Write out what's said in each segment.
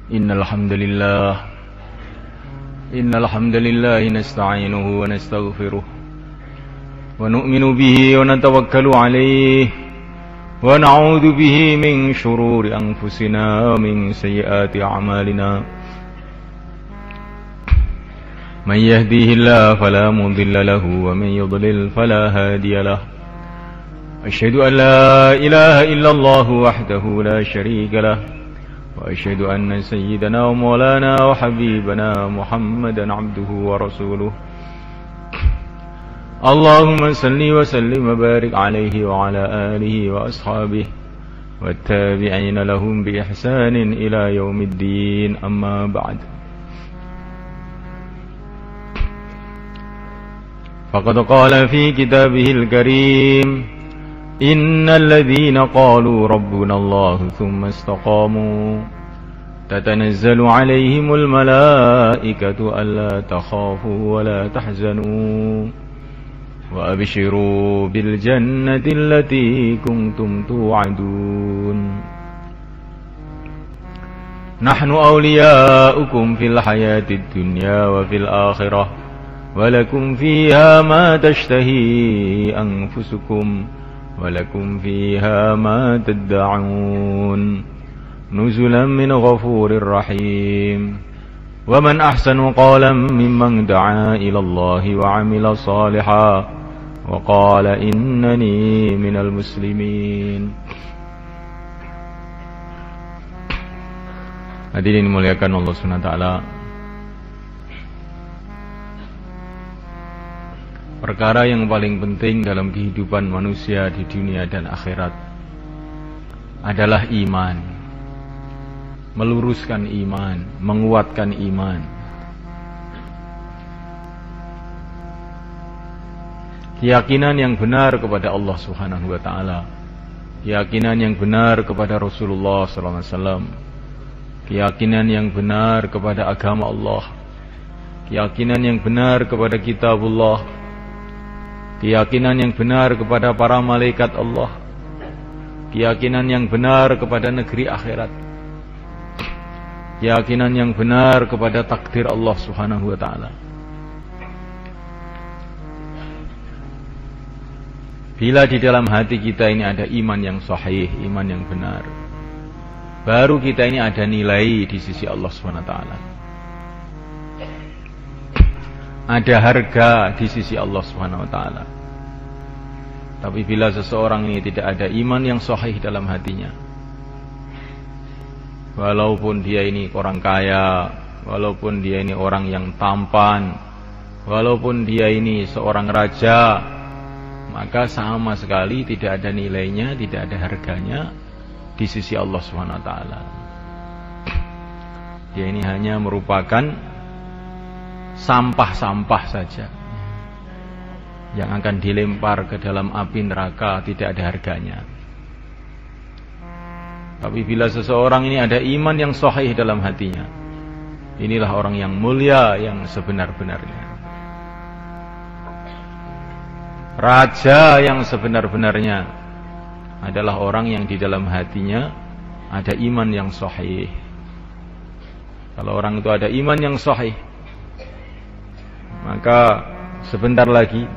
إن الحمد لله نستعينه ونستغفره ونؤمن به ونتوكل عليه ونعوذ به من شرور أنفسنا ومن سيئات أعمالنا من يهديه الله فلا مضل له ومن يضلل فلا هادي له أشهد أن لا إله إلا الله وحده لا شريك له وأشهد أن سيدنا ومولانا وحبيبنا محمدا عبده ورسوله اللهم صل وسلم وبارك عليه وعلى آله وأصحابه والتابعين لهم بإحسان إلى يوم الدين أما بعد فقد قال في كتابه الكريم إن الذين قالوا ربنا الله ثم استقاموا تتنزل عليهم الملائكة ألا تخافوا ولا تحزنوا وأبشروا بالجنة التي كنتم توعدون نحن أولياؤكم في الحياة الدنيا وفي الآخرة ولكم فيها ما تشتهي أنفسكم ولكم فيها ما تدعون نزلا من غفور رحيم ومن أحسن قولا ممن دعا إلى الله وعمل صالحا وقال إنني من المسلمين. Hadirin dimuliakan Allah Subhanahu wa taala. Perkara yang paling penting dalam kehidupan manusia di dunia dan akhirat adalah iman. Meluruskan iman, menguatkan iman. Keyakinan yang benar kepada Allah Subhanahu wa taala. Keyakinan yang benar kepada Rasulullah sallallahu alaihi wasallam. Keyakinan yang benar kepada agama Allah. Keyakinan yang benar kepada kitabullah. Keyakinan yang benar kepada para malaikat Allah. Keyakinan yang benar kepada negeri akhirat. Keyakinan yang benar kepada takdir Allah Subhanahu wa taala. Bila di dalam hati kita ini ada iman yang sahih, iman yang benar, baru kita ini ada nilai di sisi Allah Subhanahu wa taala. Ada harga di sisi Allah Subhanahu wa taala. Tapi bila seseorang ini tidak ada iman yang sahih dalam hatinya, walaupun dia ini orang kaya, walaupun dia ini orang yang tampan, walaupun dia ini seorang raja, maka sama sekali tidak ada nilainya, tidak ada harganya di sisi Allah Subhanahu wa taala. Dia ini hanya merupakan sampah-sampah saja yang akan dilempar ke dalam api neraka, tidak ada harganya. Tapi bila seseorang ini ada iman yang sahih dalam hatinya, inilah orang yang mulia yang sebenar-benarnya. Raja yang sebenar-benarnya adalah orang yang di dalam hatinya ada iman yang sahih. Kalau orang itu ada iman yang sahih, maka sebentar lagi,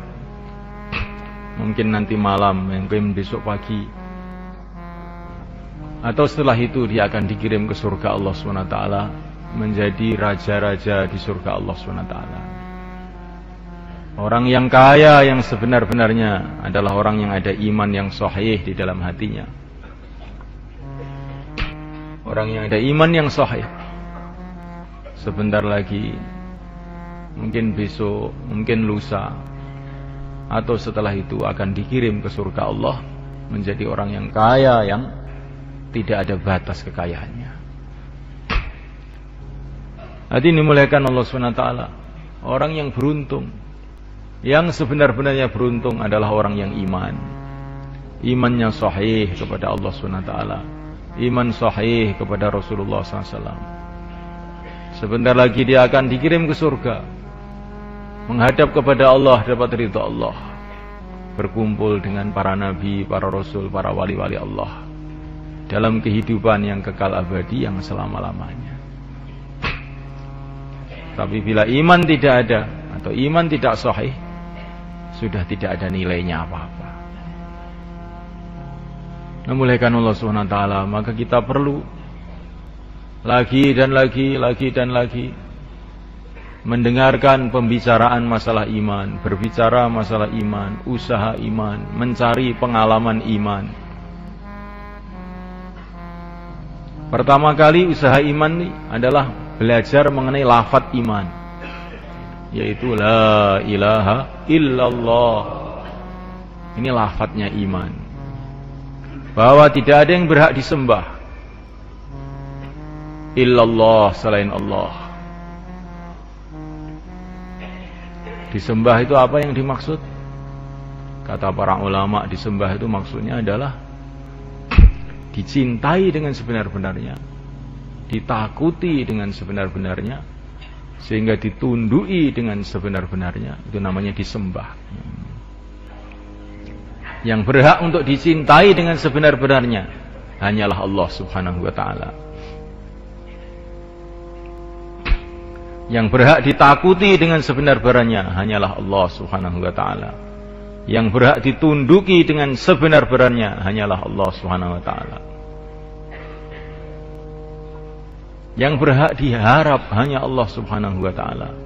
mungkin nanti malam, mungkin besok pagi, atau setelah itu dia akan dikirim ke surga Allah SWT, menjadi raja-raja di surga Allah SWT. Orang yang kaya yang sebenar-benarnya adalah orang yang ada iman yang sahih di dalam hatinya. Orang yang ada iman yang sahih, sebentar lagi, mungkin besok, mungkin lusa, atau setelah itu akan dikirim ke surga Allah menjadi orang yang kaya yang tidak ada batas kekayaannya. Hadirin dimuliakan Allah SWT. Orang yang beruntung, yang sebenar-benarnya beruntung adalah orang yang iman. Imannya sahih kepada Allah SWT. Iman sahih kepada Rasulullah SAW. Sebentar lagi dia akan dikirim ke surga, menghadap kepada Allah, dapat ridha Allah, berkumpul dengan para nabi, para rasul, para wali-wali Allah dalam kehidupan yang kekal abadi, yang selama-lamanya. Tapi bila iman tidak ada atau iman tidak sahih, sudah tidak ada nilainya apa-apa. Memuliakan Allah Subhanahu wa taala, maka kita perlu lagi dan lagi mendengarkan pembicaraan masalah iman, berbicara masalah iman, usaha iman, mencari pengalaman iman. Pertama kali usaha iman ini adalah belajar mengenai lafadz iman, yaitu la ilaha illallah. Ini lafadznya iman, bahwa tidak ada yang berhak disembah illallah, selain Allah. Disembah itu apa yang dimaksud? Kata para ulama, disembah itu maksudnya adalah dicintai dengan sebenar-benarnya, ditakuti dengan sebenar-benarnya, sehingga ditundui dengan sebenar-benarnya. Itu namanya disembah. Yang berhak untuk dicintai dengan sebenar-benarnya hanyalah Allah Subhanahu wa taala. Yang berhak ditakuti dengan sebenar-benarnya hanyalah Allah Subhanahu wa taala. Yang berhak ditunduki dengan sebenar-benarnya hanyalah Allah Subhanahu wa taala. Yang berhak diharap hanya Allah Subhanahu wa taala.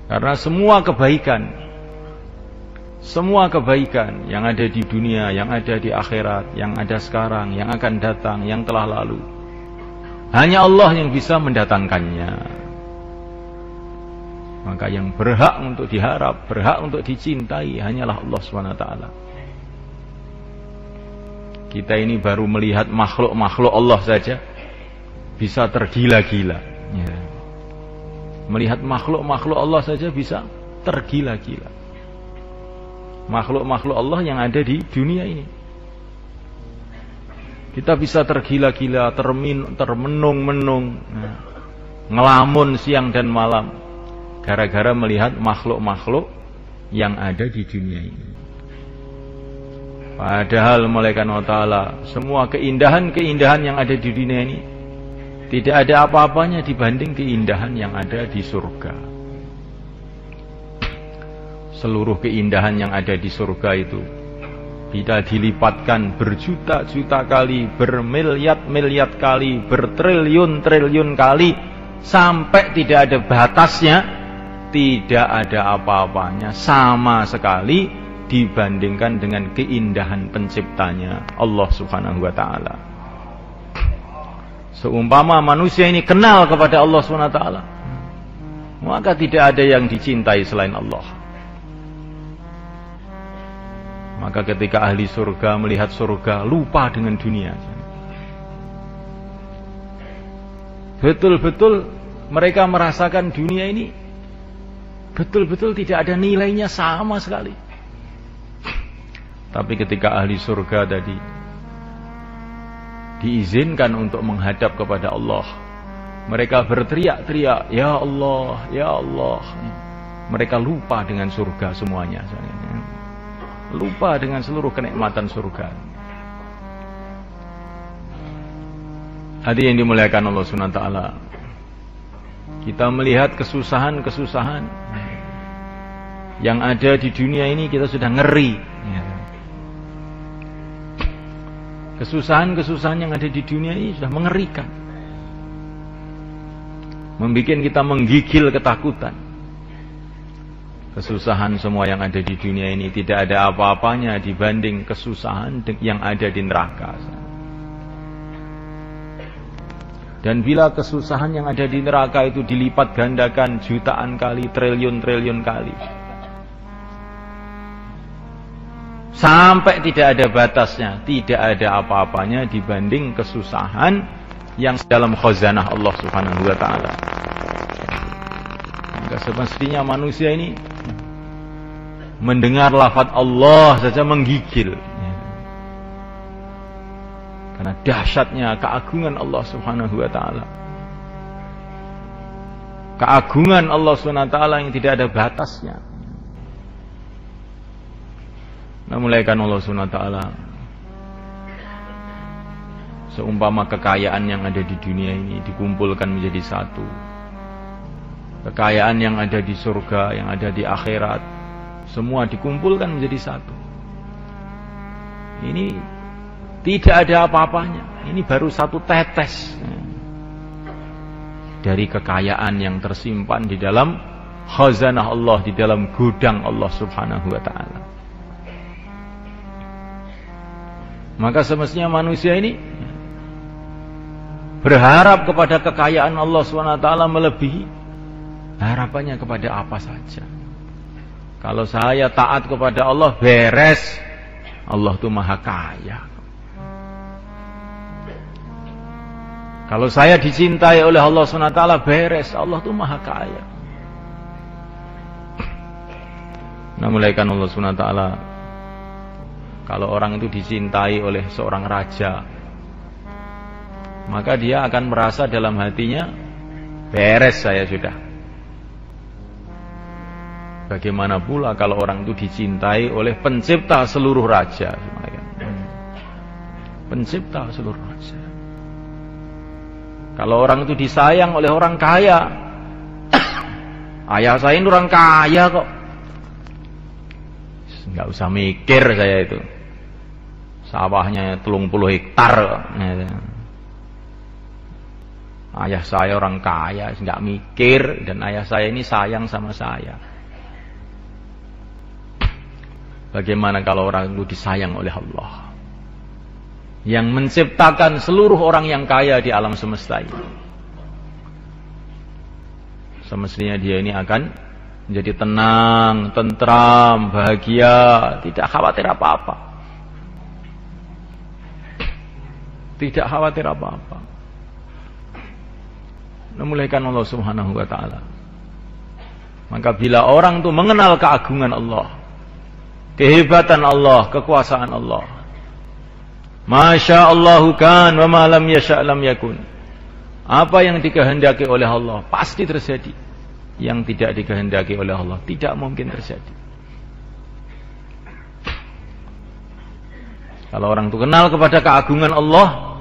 Karena semua kebaikan yang ada di dunia, yang ada di akhirat, yang ada sekarang, yang akan datang, yang telah lalu, hanya Allah yang bisa mendatangkannya. Maka yang berhak untuk diharap, berhak untuk dicintai hanyalah Allah SWT. Kita ini baru melihat makhluk-makhluk Allah saja bisa tergila-gila. Ya. Melihat makhluk-makhluk Allah saja bisa tergila-gila. Makhluk-makhluk Allah yang ada di dunia ini, kita bisa tergila-gila, termenung-menung, ngelamun siang dan malam, gara-gara melihat makhluk-makhluk yang ada di dunia ini. Padahal malaikat Allah Ta'ala, semua keindahan-keindahan yang ada di dunia ini tidak ada apa-apanya dibanding keindahan yang ada di surga. Seluruh keindahan yang ada di surga itu bila dilipatkan berjuta-juta kali, bermiliat-miliat kali, bertriliun-triliun kali, sampai tidak ada batasnya, tidak ada apa-apanya sama sekali dibandingkan dengan keindahan penciptanya Allah Subhanahu wa taala. Seumpama manusia ini kenal kepada Allah Subhanahu wa taala, maka tidak ada yang dicintai selain Allah. Maka ketika ahli surga melihat surga, lupa dengan dunia. Betul-betul mereka merasakan dunia ini betul-betul tidak ada nilainya sama sekali. Tapi ketika ahli surga tadi diizinkan untuk menghadap kepada Allah, mereka berteriak-teriak, "Ya Allah, ya Allah." Mereka lupa dengan surga semuanya. Lupa dengan seluruh kenikmatan surga. Hadirin yang dimuliakan Allah Subhanahu wa taala, kita melihat kesusahan-kesusahan yang ada di dunia ini, kita sudah ngeri. Kesusahan-kesusahan yang ada di dunia ini sudah mengerikan, membuat kita menggigil ketakutan. Kesusahan semua yang ada di dunia ini tidak ada apa-apanya dibanding kesusahan yang ada di neraka. Dan bila kesusahan yang ada di neraka itu dilipat gandakan jutaan kali, triliun-triliun kali, sampai tidak ada batasnya, tidak ada apa-apanya dibanding kesusahan yang dalam khazanah Allah Subhanahu wa taala. Maka semestinya manusia ini mendengar lafaz Allah saja menggigil, karena dahsyatnya keagungan Allah Subhanahu wa taala. Keagungan Allah Subhanahu wa taala yang tidak ada batasnya. Memuliakan Allah Subhanahu wa taala, seumpama kekayaan yang ada di dunia ini dikumpulkan menjadi satu, kekayaan yang ada di surga, yang ada di akhirat, semua dikumpulkan menjadi satu. Ini tidak ada apa-apanya. Ini baru satu tetes dari kekayaan yang tersimpan di dalam khazanah Allah, di dalam gudang Allah Subhanahu wa ta'ala. Maka semestinya manusia ini berharap kepada kekayaan Allah Subhanahu wa ta'ala melebihi harapannya kepada apa saja. Kalau saya taat kepada Allah, beres. Allah itu maha kaya. Kalau saya dicintai oleh Allah Subhanahu wa ta'ala, beres. Allah itu maha kaya. Nah, mulaikan Allah Subhanahu wa ta'ala, kalau orang itu dicintai oleh seorang raja, maka dia akan merasa dalam hatinya, beres saya sudah. Bagaimana pula kalau orang itu dicintai oleh pencipta seluruh raja, pencipta seluruh raja. Kalau orang itu disayang oleh orang kaya, ayah saya ini orang kaya kok, nggak usah mikir saya itu, sawahnya 30 hektar kok. Ayah saya orang kaya, nggak mikir, dan ayah saya ini sayang sama saya. Bagaimana kalau orang itu disayang oleh Allah, yang menciptakan seluruh orang yang kaya di alam semesta ini? Semestinya dia ini akan menjadi tenang, tentram, bahagia, tidak khawatir apa-apa. Tidak khawatir apa-apa. Memuliakan Allah Subhanahu wa ta'ala. Maka bila orang itu mengenal keagungan Allah, kehebatan Allah, kekuasaan Allah, Masya Allahu kan wa ma lam yasha' lam yakun. Apa yang dikehendaki oleh Allah pasti terjadi. Yang tidak dikehendaki oleh Allah tidak mungkin terjadi. Kalau orang itu kenal kepada keagungan Allah,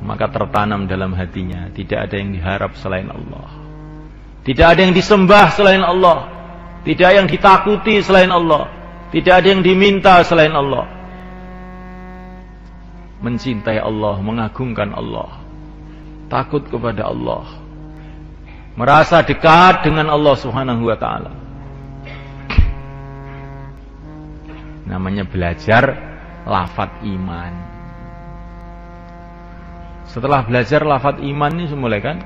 maka tertanam dalam hatinya, tidak ada yang diharap selain Allah, tidak ada yang disembah selain Allah, tidak ada yang ditakuti selain Allah, tidak ada yang diminta selain Allah. Mencintai Allah, mengagungkan Allah, takut kepada Allah, merasa dekat dengan Allah Subhanahu wa ta'ala. Namanya belajar lafaz iman. Setelah belajar lafaz iman ini semula kan,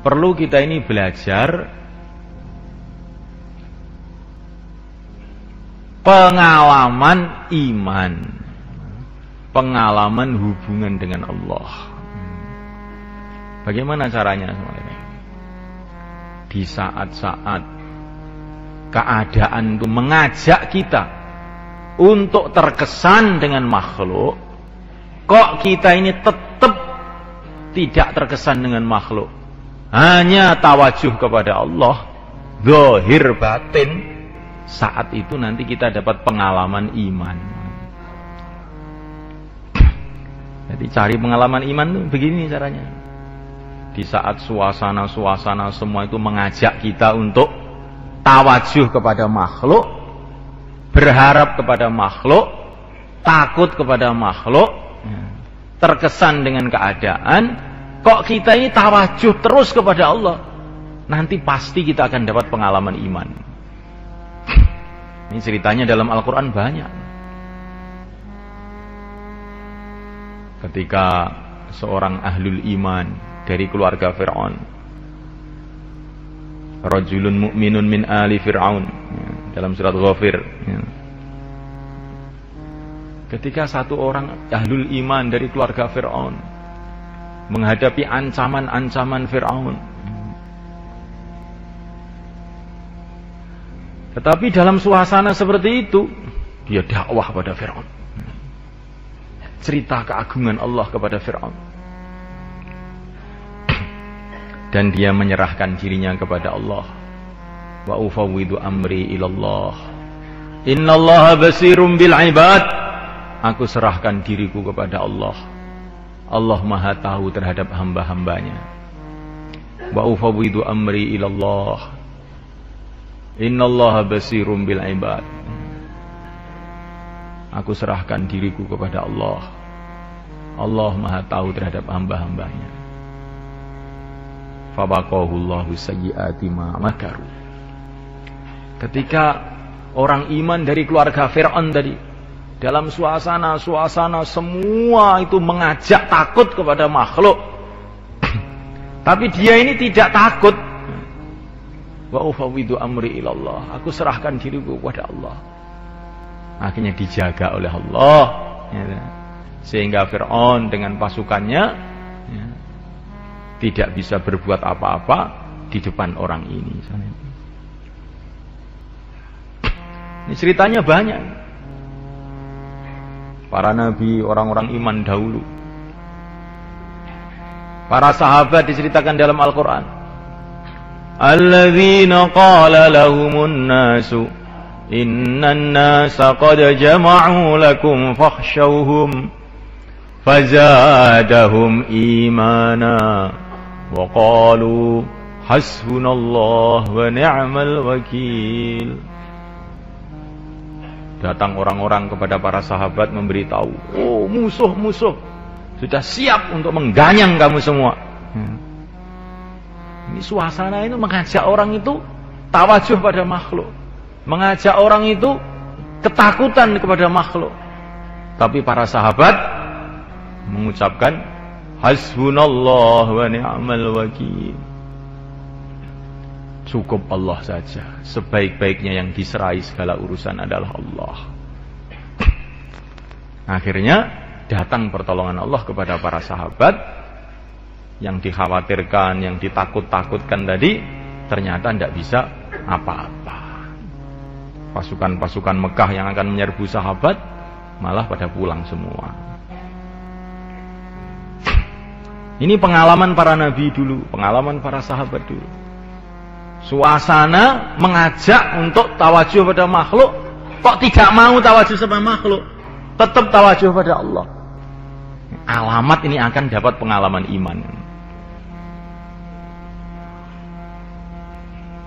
perlu kita ini belajar pengalaman iman, pengalaman hubungan dengan Allah. Bagaimana caranya semuanya? Di saat-saat keadaan itu mengajak kita untuk terkesan dengan makhluk, kok kita ini tetap tidak terkesan dengan makhluk, hanya tawajuh kepada Allah, zahir batin, saat itu nanti kita dapat pengalaman iman. Jadi cari pengalaman iman itu begini caranya. Di saat suasana-suasana semua itu mengajak kita untuk tawajuh kepada makhluk, berharap kepada makhluk, takut kepada makhluk, terkesan dengan keadaan, kok kita ini tawajuh terus kepada Allah, nanti pasti kita akan dapat pengalaman iman. Ini ceritanya dalam Al-Quran banyak. Ketika seorang ahlul iman dari keluarga Fir'aun, rajulun mu'minun min ali Fir'aun, dalam surat Ghafir, ketika satu orang ahlul iman dari keluarga Fir'aun menghadapi ancaman-ancaman Fir'aun, tetapi dalam suasana seperti itu dia dakwah pada Fir'aun, cerita keagungan Allah kepada Fir'aun, dan dia menyerahkan dirinya kepada Allah. Wa ufawwidu amri ilallah, innallaha basirum bil ibad. Aku serahkan diriku kepada Allah. Allah maha tahu terhadap hamba-hambanya. wa ufawwidu amri ilallah. Innallaha basirum bil ibad. Aku serahkan diriku kepada Allah. Allah Maha tahu terhadap hamba-hambanya. Fabaqahullahu sayyiati ma makaru. Ketika orang iman dari keluarga Fir'aun tadi, dalam suasana semua itu mengajak takut kepada makhluk. Tapi dia ini tidak takut. Wa ufawwidu amri ilallah. Aku serahkan diriku kepada Allah. Akhirnya dijaga oleh Allah. Sehingga Fir'aun dengan pasukannya tidak bisa berbuat apa-apa di depan orang ini. Ini ceritanya banyak. Para nabi, orang-orang iman dahulu. Para sahabat diceritakan dalam Al-Quran. Alladzina qala lahumun nasu innan nasa qad jama'u lakum fakhshawhum fazadahum imana wa qalu hasbunallah wa ni'mal wakil. Datang orang-orang kepada para sahabat memberitahu, oh musuh-musuh sudah siap untuk mengganyang kamu semua. Ini suasana itu mengajak orang itu tawajuh pada makhluk, mengajak orang itu ketakutan kepada makhluk. Tapi para sahabat mengucapkan hasbunallah wa ni'mal wakil. Cukup Allah saja. Sebaik-baiknya yang diserai segala urusan adalah Allah. Akhirnya datang pertolongan Allah kepada para sahabat. Yang dikhawatirkan, yang ditakut-takutkan tadi ternyata tidak bisa apa-apa. Pasukan-pasukan Mekah yang akan menyerbu sahabat malah pada pulang semua. Ini pengalaman para nabi dulu, pengalaman para sahabat dulu. Suasana mengajak untuk tawajuh pada makhluk, kok tidak mau tawajuh sama makhluk, tetap tawajuh pada Allah. Alamat ini akan dapat pengalaman iman.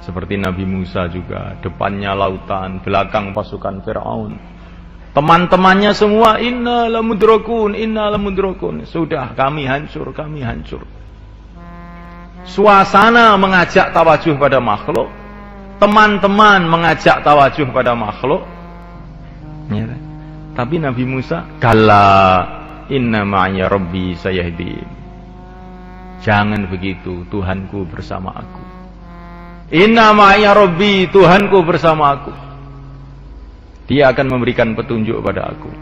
Seperti Nabi Musa juga, depannya lautan, belakang pasukan Fir'aun. Teman-temannya semua inna lamudrakun. Sudah kami hancur. Suasana mengajak tawajuh pada makhluk, teman-teman mengajak tawajuh pada makhluk. Ya, tapi Nabi Musa, kalla inna ma'ya rabbi sayahdin. Jangan begitu, Tuhanku bersama aku. Inna ma'ya rabbi, Tuhanku bersama aku. Dia akan memberikan petunjuk pada aku.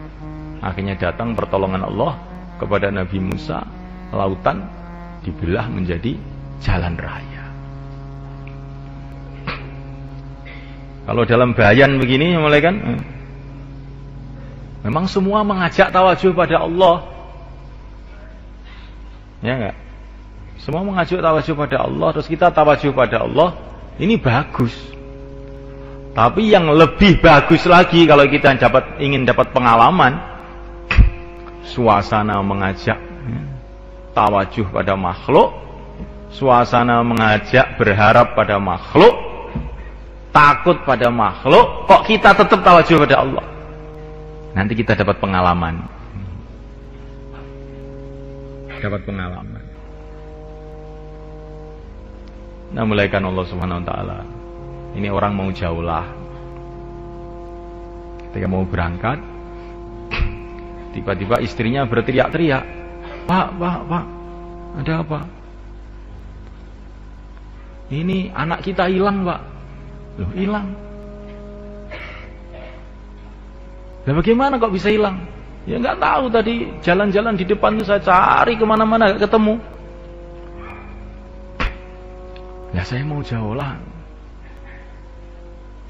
Akhirnya datang pertolongan Allah kepada Nabi Musa. Lautan dibelah menjadi jalan raya. Kalau dalam bayan begini mulai kan, memang semua mengajak tawajuh pada Allah. Ya enggak? Semua mengajak tawajuh pada Allah, terus kita tawajuh pada Allah. Ini bagus. Tapi yang lebih bagus lagi kalau kita ingin dapat pengalaman, suasana mengajak tawajuh pada makhluk, suasana mengajak berharap pada makhluk, takut pada makhluk, kok kita tetap tawajuh pada Allah. Nanti kita dapat pengalaman. Dapat pengalaman. Nah, mulaikan Allah Subhanahu wa taala. Ini orang mau jaulah. Ketika mau berangkat, tiba-tiba istrinya berteriak-teriak, Pak, ada apa? Ini anak kita hilang, Pak. Loh, hilang? Lah bagaimana kok bisa hilang? Ya nggak tahu, tadi jalan-jalan di depan itu saya cari kemana-mana nggak ketemu. Ya saya mau jaulah.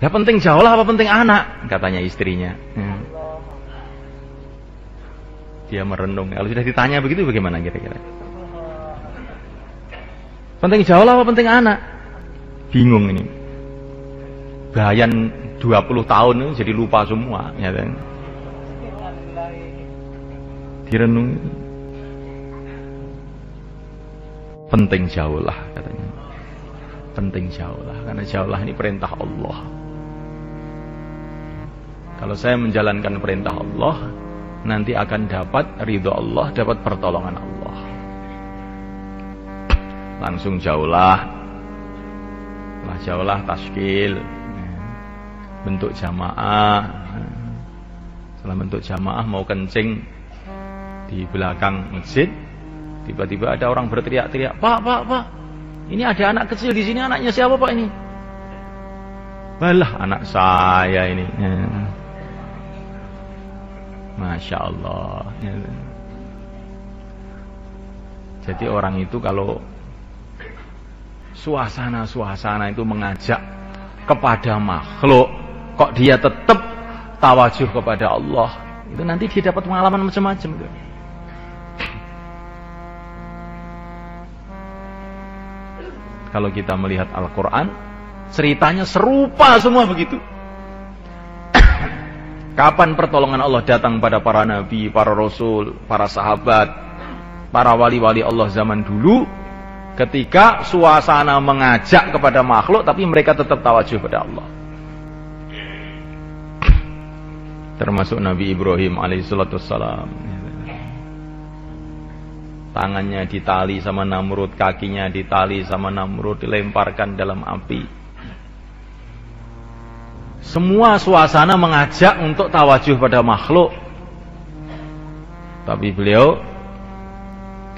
Ya penting jaulah apa penting anak? Katanya istrinya. Dia merenung. Kalau sudah ditanya begitu bagaimana kira-kira? Penting jaulah apa penting anak? Bingung ini. Bayan 20 tahun ini jadi lupa semua. Ya kan? Direnung. Penting jaulah katanya. penting jauhlah, karena jauhlah ini perintah Allah. Kalau saya menjalankan perintah Allah, nanti akan dapat ridho Allah, dapat pertolongan Allah. Langsung jauhlah, jauhlah taskil, bentuk jamaah. Setelah bentuk jamaah mau kencing di belakang masjid, tiba-tiba ada orang berteriak-teriak, Pak, ini ada anak kecil di sini, anaknya siapa Pak ini? Balah, anak saya ini. Masya Allah. Jadi orang itu kalau suasana itu mengajak kepada makhluk, kok dia tetap tawajuh kepada Allah, itu nanti dia dapat pengalaman macam-macam. Kalau kita melihat Al-Quran, ceritanya serupa semua begitu. Kapan pertolongan Allah datang pada para nabi, para rasul, para sahabat, para wali-wali Allah zaman dulu, ketika suasana mengajak kepada makhluk, tapi mereka tetap tawajuh pada Allah. Termasuk Nabi Ibrahim alaihissalam. Tangannya ditali sama Namrud, kakinya ditali sama Namrud, dilemparkan dalam api. Semua suasana mengajak untuk tawajuh pada makhluk, tapi beliau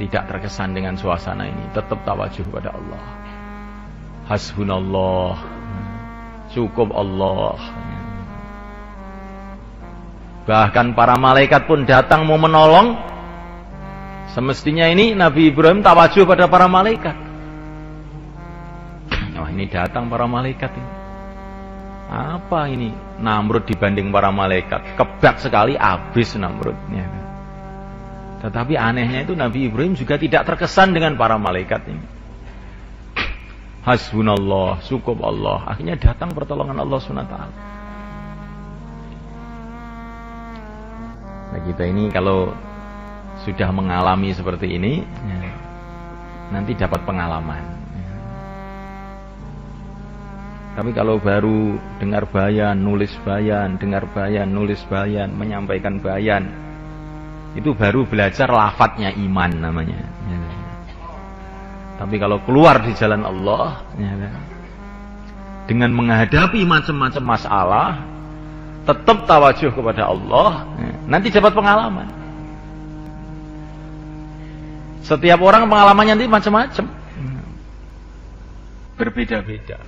tidak terkesan dengan suasana ini, tetap tawajuh pada Allah. Hasbunallah, cukup Allah. Bahkan para malaikat pun datang mau menolong. Semestinya ini Nabi Ibrahim tawajuh pada para malaikat. Wah, ini datang para malaikat ini. Apa ini? Namrud dibanding para malaikat, kebak sekali, habis Namrudnya. Tetapi anehnya itu Nabi Ibrahim juga tidak terkesan dengan para malaikat ini. Hasbunallah, cukup Allah. Akhirnya datang pertolongan Allah SWT. Nah, kita ini kalau sudah mengalami seperti ini, nanti dapat pengalaman. Tapi kalau baru dengar bayan, nulis bayan, dengar bayan, nulis bayan, menyampaikan bayan, itu baru belajar lafadznya iman namanya. Tapi kalau keluar di jalan Allah, dengan menghadapi macam-macam masalah, tetap tawajuh kepada Allah, nanti dapat pengalaman. Setiap orang pengalamannya nanti macam-macam, berbeda-beda.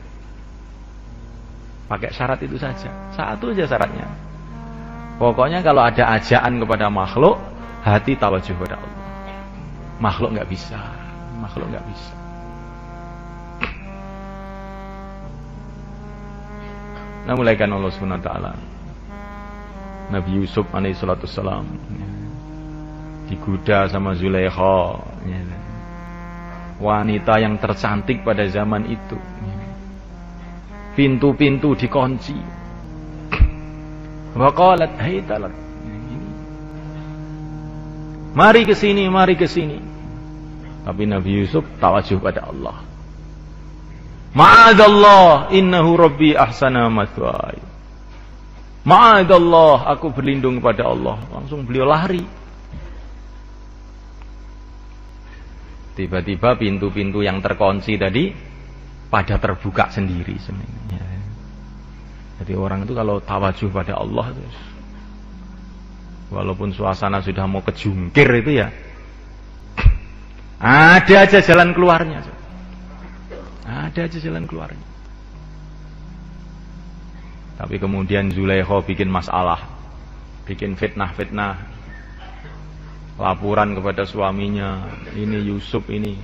Pakai syarat itu saja, satu aja syaratnya. Pokoknya kalau ada ajaan kepada makhluk, hati tawajuh pada Allah. Makhluk nggak bisa, makhluk nggak bisa. Nah, mulaikan Allah SWT. Nabi Yusuf alaihissalam digoda sama Zulaikha, wanita yang tercantik pada zaman itu. Pintu-pintu dikunci. Wa qalat haytalat. Mari ke sini, mari ke sini. Tapi Nabi Yusuf tawajuh pada Allah. Ma'adallah, innahu rabbi ahsana mathwaya. Ma'adallah, aku berlindung kepada Allah. Langsung beliau lari. Tiba-tiba pintu-pintu yang terkunci tadi pada terbuka sendiri sebenarnya. Jadi orang itu kalau tawajuh pada Allah, terus walaupun suasana sudah mau kejungkir itu ya, ada aja jalan keluarnya. Ada aja jalan keluarnya. Tapi kemudian Zulaikha bikin masalah, bikin fitnah-fitnah, laporan kepada suaminya, ini Yusuf ini,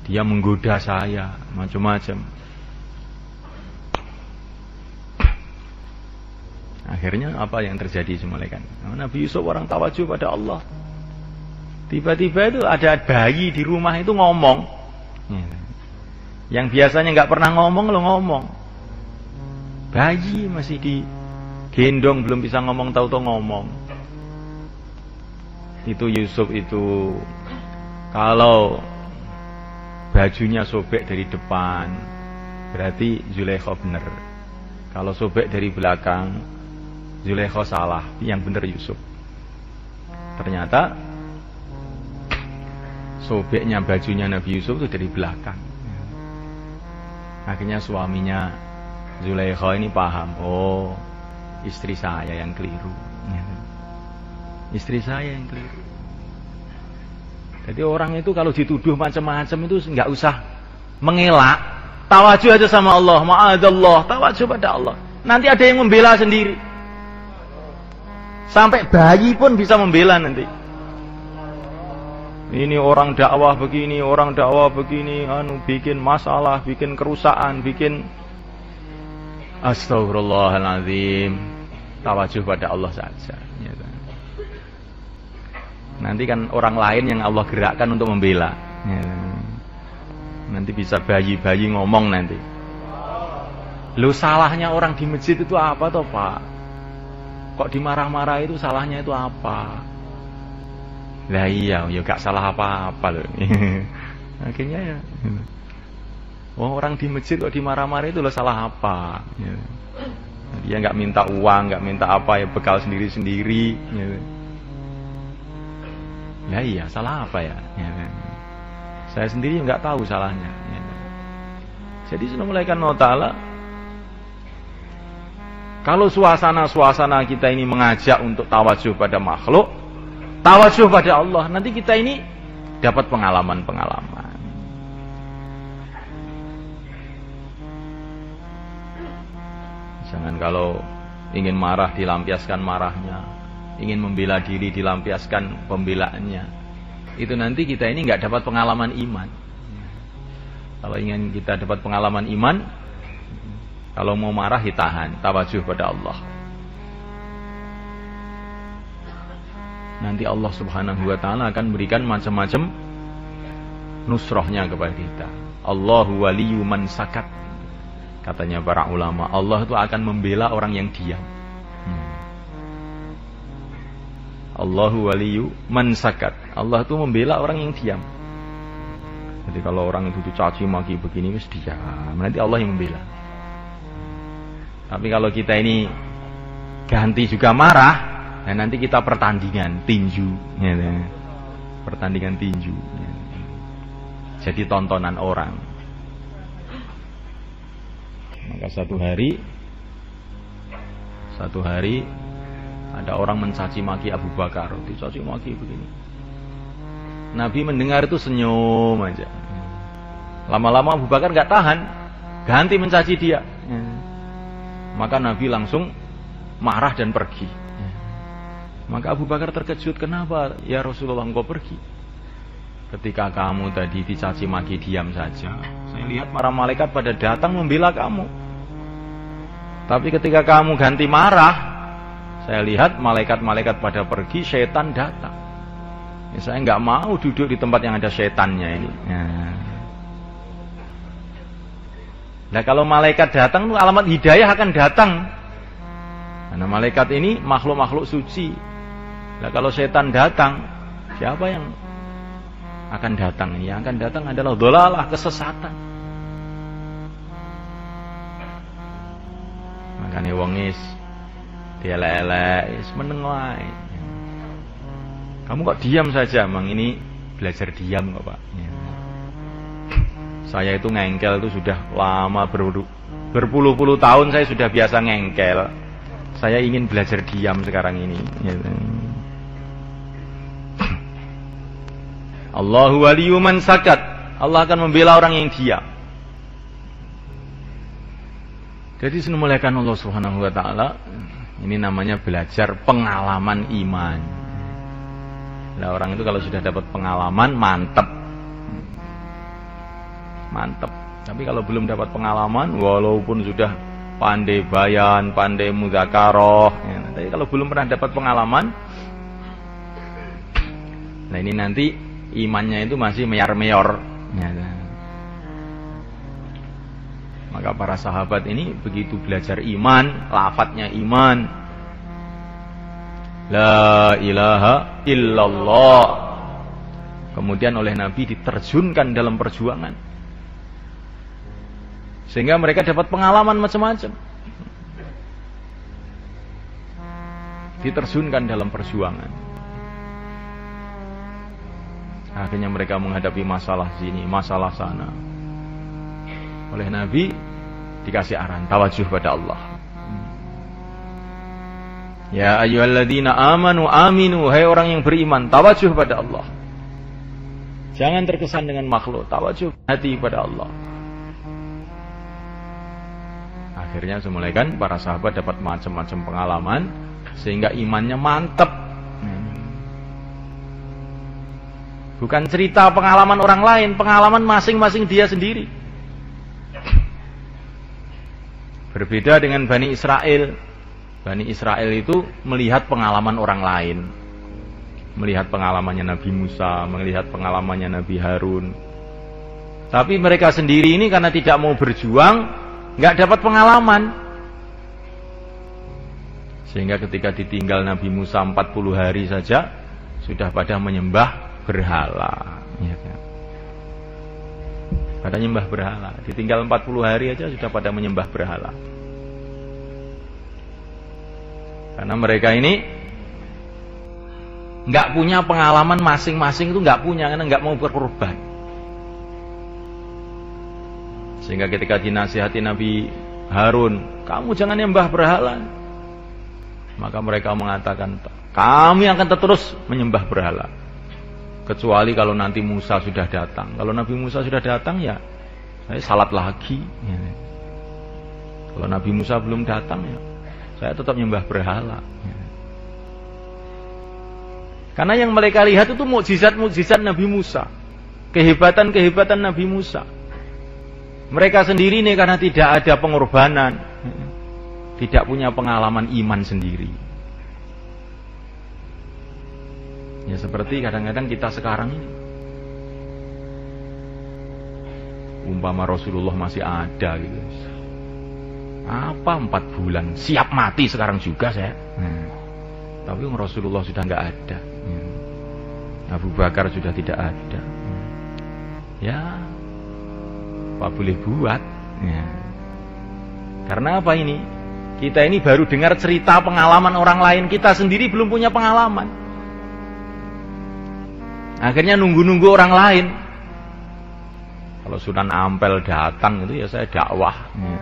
dia menggoda saya, macam-macam. Akhirnya apa yang terjadi semalekan? Nabi Yusuf orang tawajuh pada Allah. Tiba-tiba itu ada bayi di rumah itu ngomong. Yang biasanya nggak pernah ngomong, lo ngomong. Bayi masih digendong, belum bisa ngomong, tahu-tahu ngomong. Itu Yusuf itu kalau bajunya sobek dari depan, berarti Zulaikha benar. Kalau sobek dari belakang, Zulaikha salah, yang benar Yusuf. Ternyata sobeknya bajunya Nabi Yusuf itu dari belakang. Akhirnya suaminya Zulaikha ini paham, oh istri saya yang keliru. Istri saya yang keliru. Jadi orang itu kalau dituduh macam-macam itu nggak usah mengelak, tawajuh aja sama Allah, ma'adallah, tawajuh pada Allah. Nanti ada yang membela sendiri. Sampai bayi pun bisa membela nanti. Ini orang dakwah begini, bikin masalah, bikin kerusakan, bikin astagfirullahaladzim. Tawajuh pada Allah saja. Nanti kan orang lain yang Allah gerakkan untuk membela. Nanti bisa bayi-bayi ngomong nanti. Loh, salahnya orang di masjid itu apa toh Pak? Kok dimarah-marah itu salahnya itu apa? Lah iya, ya gak salah apa-apa loh. Akhirnya ya. Oh, orang di masjid kok dimarah-marah itu loh salah apa? Dia nggak minta uang, nggak minta apa, ya bekal sendiri-sendiri. Ya iya, salah apa ya? Saya sendiri nggak tahu salahnya. Jadi sudah mulaikan Allah Ta'ala, kalau suasana kita ini mengajak untuk tawajuh pada makhluk, tawajuh pada Allah, nanti kita ini dapat pengalaman-pengalaman. Jangan kalau ingin marah dilampiaskan marahnya, ingin membela diri dilampiaskan pembelaannya. Itu nanti kita ini nggak dapat pengalaman iman. Kalau ingin kita dapat pengalaman iman, kalau mau marah ditahan, tawajuh pada Allah. Nanti Allah Subhanahu wa Ta'ala akan berikan macam-macam nusrohnya kepada kita. Allahu waliyyu man sakat. Katanya para ulama, Allah itu akan membela orang yang diam. Allahu waliyyu man sakat. Allah itu membela orang yang diam. Jadi kalau orang itu dicaci maki begini wis diam, nanti Allah yang membela. Tapi kalau kita ini ganti juga marah, nah nanti kita pertandingan tinju, ya, pertandingan tinju. Ya. Jadi tontonan orang. Maka satu hari ada orang mencaci maki Abu Bakar, dicaci maki begini. Nabi mendengar itu senyum aja. Lama-lama Abu Bakar nggak tahan, ganti mencaci dia. Maka Nabi langsung marah dan pergi. Maka Abu Bakar terkejut, kenapa ya Rasulullah engkau pergi? Ketika kamu tadi dicaci maki diam saja, saya lihat para malaikat pada datang membela kamu. Tapi ketika kamu ganti marah, saya lihat malaikat-malaikat pada pergi, setan datang. Ya, saya nggak mau duduk di tempat yang ada setannya ini. Nah kalau malaikat datang, alamat hidayah akan datang. Karena malaikat ini makhluk-makhluk suci. Nah kalau setan datang, siapa yang akan datang? Yang akan datang adalah dhalalah, kesesatan. Makanya wongis dielek-elek, meneng wae. Kamu kok diam saja, Mang? Ini belajar diam kok, Pak. Ya. Saya itu ngengkel itu sudah lama, berpuluh-puluh tahun saya sudah biasa ngengkel. Saya ingin belajar diam sekarang ini. Ya. Allahu waliyyu man sakat. Allah akan membela orang yang diam. Jadi semuliakan Allah Subhanahu wa Ta'ala, ini namanya belajar pengalaman iman. Nah, orang itu kalau sudah dapat pengalaman mantep. Mantep. Tapi kalau belum dapat pengalaman, walaupun sudah pandai bayan, pandai mudzakarah, ya, tapi kalau belum pernah dapat pengalaman, nah ini nanti imannya itu masih meyor-meyor. Ya, maka para sahabat ini begitu belajar iman, lafadznya iman, la ilaha illallah, kemudian oleh Nabi diterjunkan dalam perjuangan, sehingga mereka dapat pengalaman macam-macam. Diterjunkan dalam perjuangan, akhirnya mereka menghadapi masalah sini, masalah sana. Oleh Nabi dikasih arahan, tawajuh pada Allah. Ya ayyuhalladzina amanu aminu, hai orang yang beriman, tawajuh pada Allah. Jangan terkesan dengan makhluk, tawajuh hati pada Allah. Akhirnya semulaikan para sahabat dapat macam-macam pengalaman sehingga imannya mantap. Bukan cerita pengalaman orang lain, pengalaman masing-masing dia sendiri. Berbeda dengan Bani Israel. Bani Israel itu melihat pengalaman orang lain. Melihat pengalamannya Nabi Musa, melihat pengalamannya Nabi Harun. Tapi mereka sendiri ini karena tidak mau berjuang, nggak dapat pengalaman. Sehingga ketika ditinggal Nabi Musa 40 hari saja, sudah pada menyembah berhala. Pada menyembah berhala. Ditinggal 40 hari aja sudah pada menyembah berhala. Karena mereka ini nggak punya pengalaman masing-masing, itu nggak punya, karena nggak mau berkorban. Sehingga ketika dinasihati Nabi Harun, kamu jangan nyembah berhala, maka mereka mengatakan, kami akan terus menyembah berhala, kecuali kalau nanti Musa sudah datang. Kalau Nabi Musa sudah datang, ya saya salat lagi. Kalau Nabi Musa belum datang, ya saya tetap menyembah berhala. Karena yang mereka lihat itu mukjizat-mukjizat Nabi Musa, kehebatan-kehebatan Nabi Musa. Mereka sendiri nih karena tidak ada pengorbanan, tidak punya pengalaman iman sendiri. Ya seperti kadang-kadang kita sekarang ini, umpama Rasulullah masih ada gitu, apa 4 bulan siap mati sekarang juga saya. Tapi Rasulullah sudah nggak ada, Abu Bakar sudah tidak ada. Ya apa boleh buat ya. Karena apa ini? Kita ini baru dengar cerita pengalaman orang lain, kita sendiri belum punya pengalaman. Akhirnya nunggu-nunggu orang lain. Kalau Sunan Ampel datang itu ya saya dakwah ya.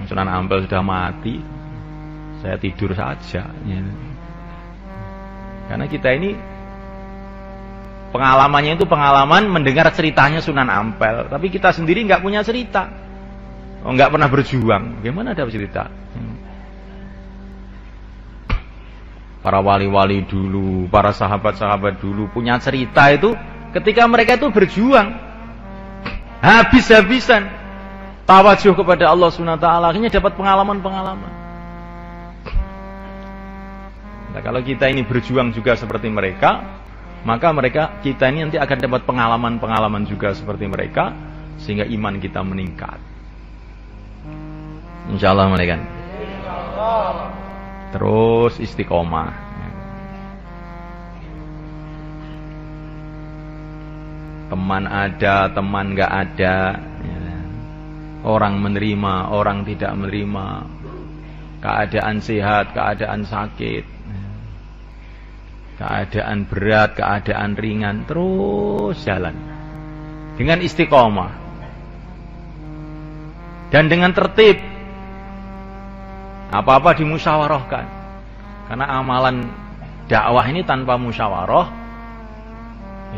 Sunan Ampel sudah mati, saya tidur saja ya. Karena kita ini pengalamannya itu pengalaman mendengar ceritanya Sunan Ampel, tapi kita sendiri nggak punya cerita, nggak pernah berjuang. Bagaimana ada cerita? Para wali-wali dulu, para sahabat-sahabat dulu punya cerita itu ketika mereka itu berjuang habis-habisan, tawajuh kepada Allah Subhanahu wa taala, akhirnya dapat pengalaman-pengalaman. Nah, kalau kita ini berjuang juga seperti mereka, maka kita ini nanti akan dapat pengalaman-pengalaman juga seperti mereka, sehingga iman kita meningkat. Insyaallah mereka. Terus istiqomah. Teman ada, teman nggak ada. Orang menerima, orang tidak menerima. Keadaan sehat, keadaan sakit. Keadaan berat, keadaan ringan, terus jalan dengan istiqomah dan dengan tertib. Apa-apa dimusyawarahkan, karena amalan dakwah ini tanpa musyawarah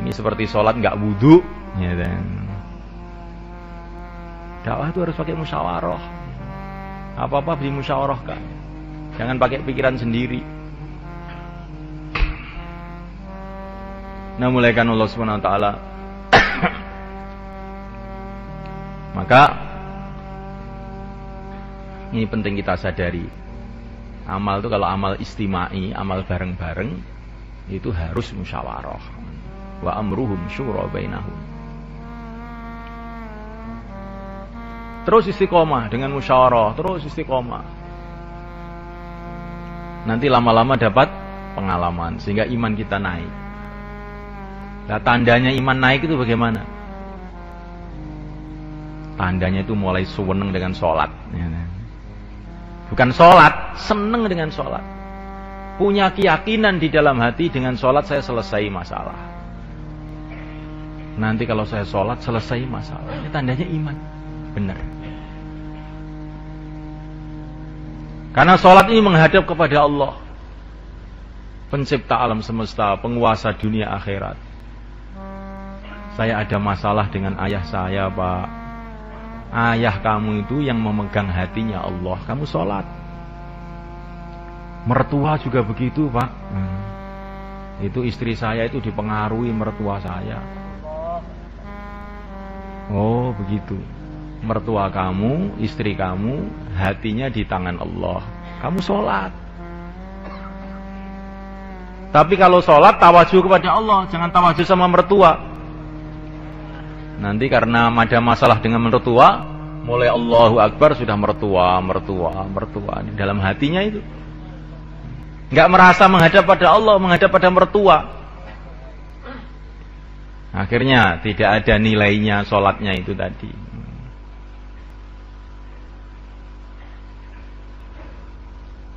ini seperti sholat nggak wudu ya kan? Dakwah itu harus pakai musyawarah. Apa-apa dimusyawarahkan, jangan pakai pikiran sendiri. Nah, mulaikan Allah Subhanahu wa taala. Maka ini penting kita sadari. Amal itu kalau amal istimai, amal bareng-bareng, itu harus musyawarah. Wa amruhum syura bainahum. Terus istiqomah dengan musyawarah, terus istiqomah. Nanti lama-lama dapat pengalaman sehingga iman kita naik. Nah, tandanya iman naik itu bagaimana? Tandanya itu mulai seneng dengan sholat. Bukan sholat, seneng dengan sholat. Punya keyakinan di dalam hati dengan sholat saya selesai masalah. Nanti kalau saya sholat selesai masalah. Ini tandanya iman. Benar. Karena sholat ini menghadap kepada Allah, pencipta alam semesta, penguasa dunia akhirat. Saya ada masalah dengan ayah saya, Pak. Ayah kamu itu yang memegang hatinya Allah. Kamu sholat. Mertua juga begitu, Pak. Itu istri saya itu dipengaruhi mertua saya. Oh, begitu. Mertua kamu, istri kamu, hatinya di tangan Allah. Kamu sholat. Tapi kalau sholat, tawajuh kepada Allah. Jangan tawajuh sama mertua. Nanti karena ada masalah dengan mertua, mulai Allahu Akbar sudah mertua. Di dalam hatinya itu. Enggak merasa menghadap pada Allah, menghadap pada mertua. Akhirnya tidak ada nilainya sholatnya itu tadi.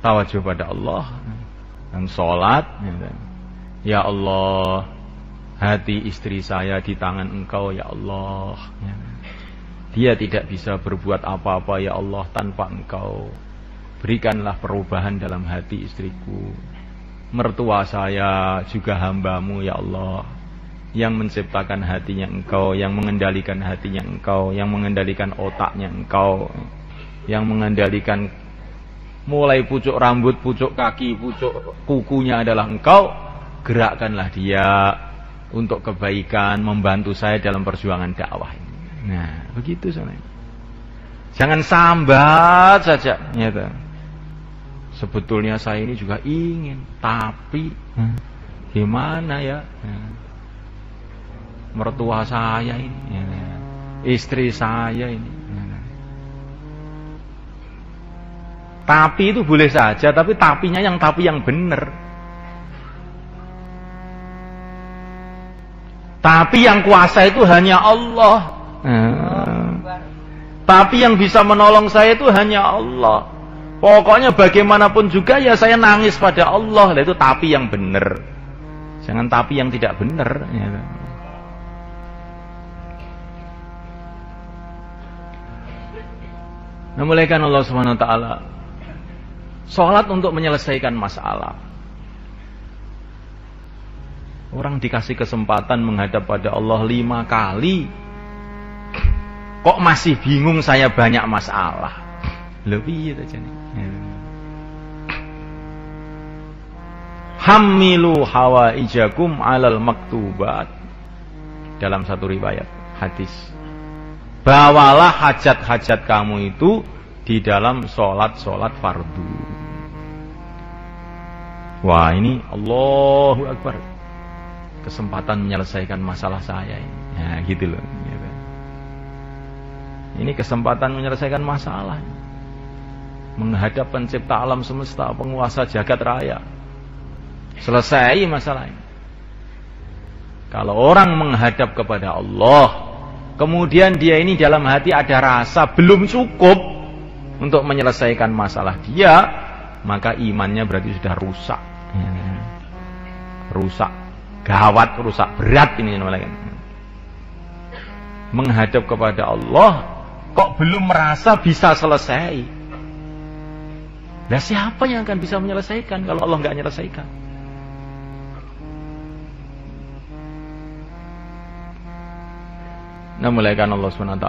Tawajuh pada Allah dan sholat. Ya Allah, hati istri saya di tangan Engkau ya Allah. Dia tidak bisa berbuat apa-apa ya Allah tanpa Engkau. Berikanlah perubahan dalam hati istriku. Mertua saya juga hamba-Mu ya Allah, yang menciptakan hatinya Engkau, yang mengendalikan hatinya Engkau, yang mengendalikan otaknya Engkau, yang mengendalikan mulai pucuk rambut, pucuk kaki, pucuk kukunya adalah Engkau. Gerakkanlah dia untuk kebaikan, membantu saya dalam perjuangan dakwah ini. Nah, begitu soalnya. Jangan sambat saja, nyata. Sebetulnya saya ini juga ingin, tapi gimana ya? Mertua saya ini, istri saya ini. Tapi itu boleh saja, tapi tapinya yang benar. Tapi yang kuasa itu hanya Allah. Tapi yang bisa menolong saya itu hanya Allah. Pokoknya bagaimanapun juga ya saya nangis pada Allah. Itu tapi yang benar. Jangan tapi yang tidak benar. Nah, mulaikan Allah Subhanahu wa taala sholat untuk menyelesaikan masalah. Orang dikasih kesempatan menghadap pada Allah 5 kali, kok masih bingung saya banyak masalah. Lebih aja nih. Hamilu hawaijakum alal maktubat. Dalam satu riwayat hadis, bawalah hajat-hajat kamu itu di dalam sholat-sholat fardu. Wah, ini Allahu Akbar, kesempatan menyelesaikan masalah saya ini. Ya, gitu loh. Ini kesempatan menyelesaikan masalah. Menghadap pencipta alam semesta, penguasa jagat raya. Selesai masalah ini. Kalau orang menghadap kepada Allah, kemudian dia ini dalam hati ada rasa belum cukup untuk menyelesaikan masalah dia, maka imannya berarti sudah rusak. Rusak, gawat, rusak berat ini. Menghadap kepada Allah, kok belum merasa bisa selesai? Nah, siapa yang akan bisa menyelesaikan kalau Allah nggak menyelesaikan? Nah, mulaikan Allah SWT.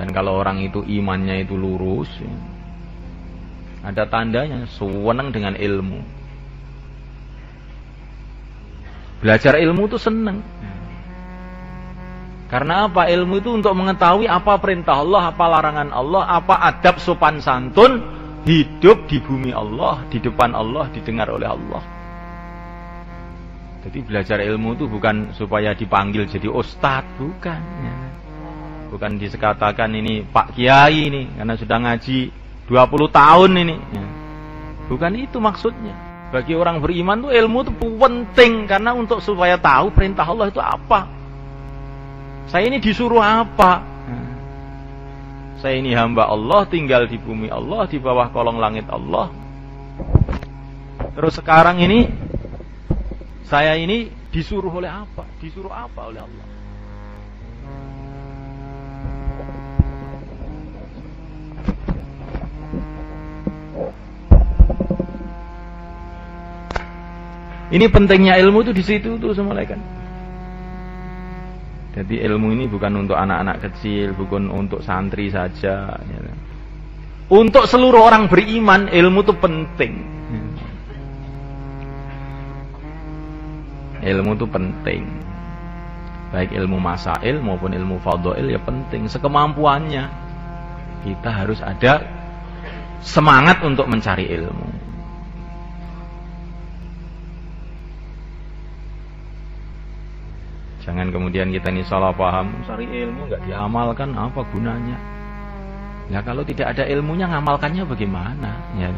Dan kalau orang itu imannya itu lurus, ada tandanya, senang dengan ilmu. Belajar ilmu itu senang. Karena apa? Ilmu itu untuk mengetahui apa perintah Allah, apa larangan Allah, apa adab sopan santun hidup di bumi Allah, di depan Allah, didengar oleh Allah. Jadi belajar ilmu itu bukan supaya dipanggil jadi ustadz, bukan. Bukan dikatakan ini Pak Kiai ini karena sudah ngaji 20 tahun ini. Bukan itu maksudnya. Bagi orang beriman tuh ilmu itu penting karena untuk supaya tahu perintah Allah itu apa. Saya ini disuruh apa? Saya ini hamba Allah, tinggal di bumi Allah, di bawah kolong langit Allah. Terus sekarang ini saya ini disuruh oleh apa? Disuruh apa oleh Allah? Ini pentingnya ilmu itu di situ tuh semulaikan. Jadi ilmu ini bukan untuk anak-anak kecil, bukan untuk santri saja. Ya. Untuk seluruh orang beriman ilmu itu penting. Ilmu itu penting. Baik ilmu masail maupun ilmu fadhail ya penting. Sekemampuannya kita harus ada semangat untuk mencari ilmu. Jangan kemudian kita ini salah paham, cari ilmu nggak diamalkan, apa gunanya? Ya kalau tidak ada ilmunya, ngamalkannya bagaimana? Ya,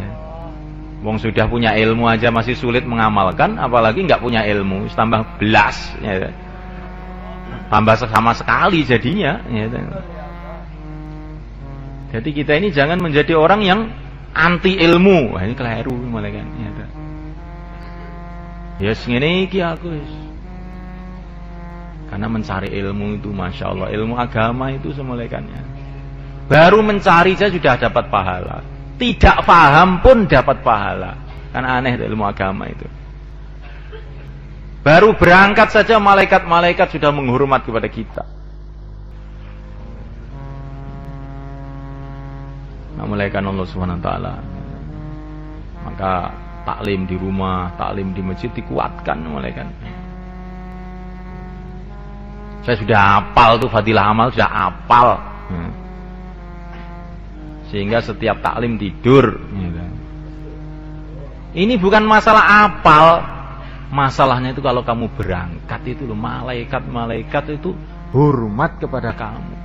wong sudah punya ilmu aja masih sulit mengamalkan, apalagi nggak punya ilmu, tambah belas, ya, tambah sama sekali jadinya. Ya. Jadi kita ini jangan menjadi orang yang anti ilmu. Wah, ini keliru malah kan. Ya, ngene iki aku. Karena mencari ilmu itu Masya Allah, ilmu agama itu semulaikannya. Baru mencari saja sudah dapat pahala. Tidak paham pun dapat pahala. Kan aneh ilmu agama itu. Baru berangkat saja malaikat-malaikat sudah menghormat kepada kita. Nah, malaikat Allah Subhanahu wa taala. Maka taklim di rumah, taklim di masjid dikuatkan malaikat. Saya sudah hafal tuh fadilah amal, sudah hafal. Sehingga setiap taklim tidur. Ini bukan masalah hafal. Masalahnya itu kalau kamu berangkat itu loh, malaikat-malaikat itu hormat kepada kamu.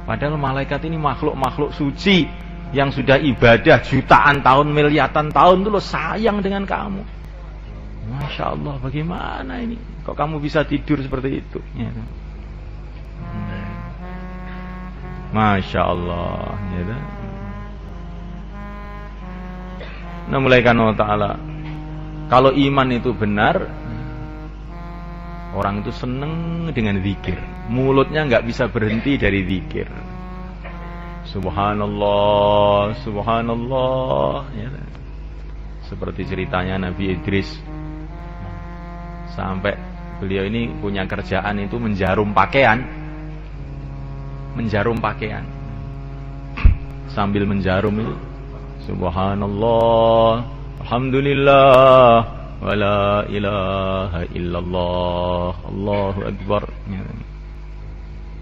Padahal malaikat ini makhluk-makhluk suci yang sudah ibadah jutaan tahun, miliaran tahun itu loh sayang dengan kamu. Masya Allah, bagaimana ini? Kok kamu bisa tidur seperti itu? Ya. Masya Allah. Ya. Nah, mulaikan Allah Ta'ala. Kalau iman itu benar, orang itu seneng dengan zikir. Mulutnya nggak bisa berhenti dari zikir. Subhanallah, Subhanallah. Ya. Seperti ceritanya Nabi Idris. Sampai beliau ini punya kerjaan itu menjarum pakaian. Menjarum pakaian. Sambil menjarum itu Subhanallah, Alhamdulillah, wa la ilaha illallah, Allahu Akbar.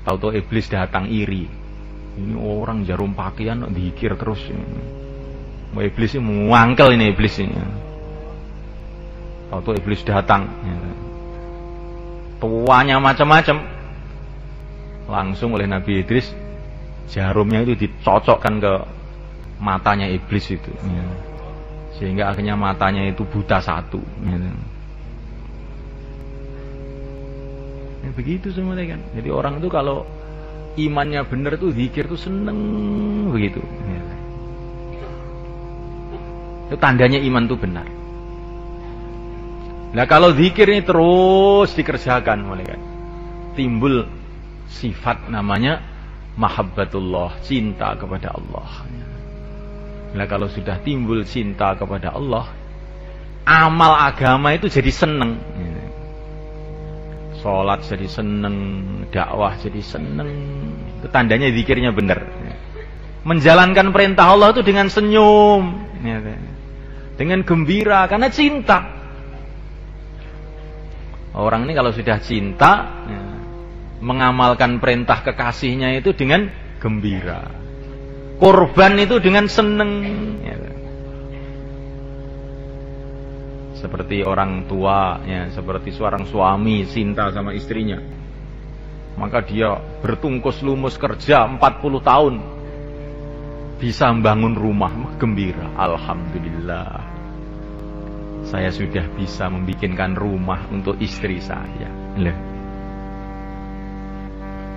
Tahu-tahu iblis datang iri. Ini orang jarum pakaian dikir terus. Iblis ini mengangkel ini iblis ini. Tahu-tahu iblis datang. Tuanya macam-macam. Langsung oleh Nabi Idris jarumnya itu dicocokkan ke matanya iblis itu. Sehingga akhirnya matanya itu buta satu. Ya, begitu semuanya kan. Jadi orang itu kalau imannya benar tuh zikir tuh seneng begitu. Itu tandanya iman tuh benar. Nah kalau zikir ini terus dikerjakan, mulai kan timbul sifat namanya mahabbatullah, cinta kepada Allah. Nah kalau sudah timbul cinta kepada Allah, amal agama itu jadi seneng. Sholat jadi seneng, dakwah jadi seneng. Itu tandanya zikirnya benar. Menjalankan perintah Allah itu dengan senyum, dengan gembira karena cinta. Orang ini kalau sudah cinta, mengamalkan perintah kekasihnya itu dengan gembira. Korban itu dengan seneng. Seperti orang tua, seperti seorang suami cinta sama istrinya. Maka dia bertungkus lumus kerja 40 tahun. Bisa membangun rumah, gembira. Alhamdulillah. Saya sudah bisa membikinkan rumah untuk istri saya. Loh.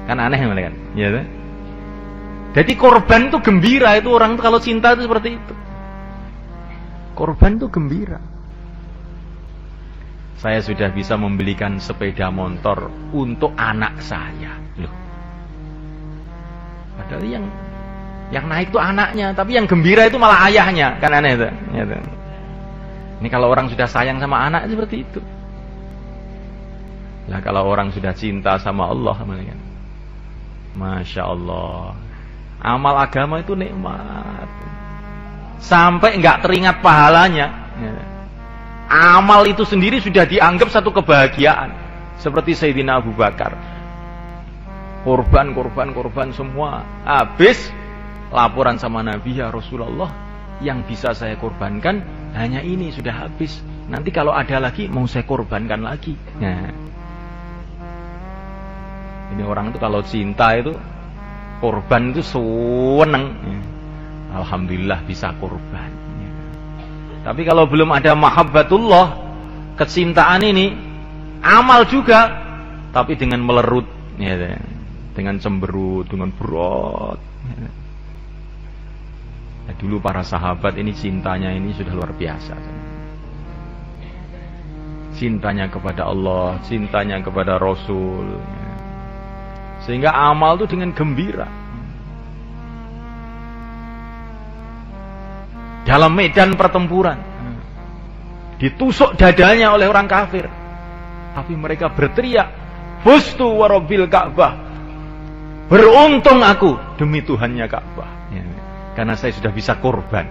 Kan aneh kan? Ya kan? Jadi korban itu gembira, itu orang itu kalau cinta itu seperti itu. Korban itu gembira. Saya sudah bisa membelikan sepeda motor untuk anak saya. Loh. Padahal yang naik itu anaknya, tapi yang gembira itu malah ayahnya. Kan aneh itu. Ya, itu. Ini kalau orang sudah sayang sama anak seperti itu. Lah kalau orang sudah cinta sama Allah, Masya Allah. Amal agama itu nikmat. Sampai nggak teringat pahalanya. Amal itu sendiri sudah dianggap satu kebahagiaan. Seperti Sayyidina Abu Bakar. Korban semua. Habis laporan sama Nabi, ya Rasulullah, yang bisa saya korbankan hanya ini, sudah habis. Nanti kalau ada lagi mau saya korbankan lagi. Nah, ini orang itu kalau cinta itu korban itu seneng. Alhamdulillah bisa korban. Tapi kalau belum ada mahabbatullah, kecintaan ini amal juga, tapi dengan melerut, dengan cemberut, dengan berat. Nah, dulu para sahabat ini cintanya ini sudah luar biasa. Cintanya kepada Allah, cintanya kepada Rasul. Sehingga amal itu dengan gembira. Dalam medan pertempuran, ditusuk dadanya oleh orang kafir, tapi mereka berteriak, "Fustu wa rabbil Ka'bah." Beruntung aku demi Tuhannya Ka'bah. Karena saya sudah bisa korban.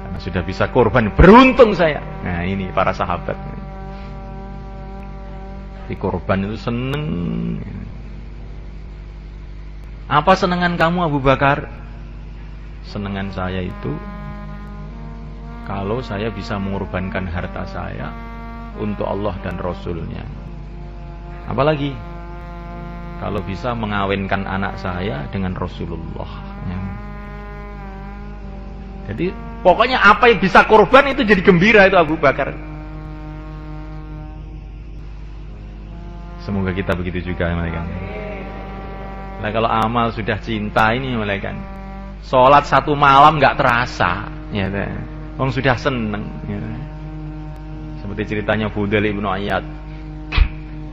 Karena sudah bisa korban, beruntung saya. Nah, ini para sahabat. Di korban itu seneng. Apa senengan kamu Abu Bakar? Senengan saya itu kalau saya bisa mengorbankan harta saya untuk Allah dan Rasulnya. Apalagi kalau bisa mengawinkan anak saya dengan Rasulullah. Jadi pokoknya apa yang bisa korban itu jadi gembira itu Abu Bakar. Semoga kita begitu juga, malaikat. Nah, kalau amal sudah cinta ini, malaikat, sholat satu malam nggak terasa, ya, orang sudah seneng. Ya. Seperti ceritanya Fudail ibnu Iyad,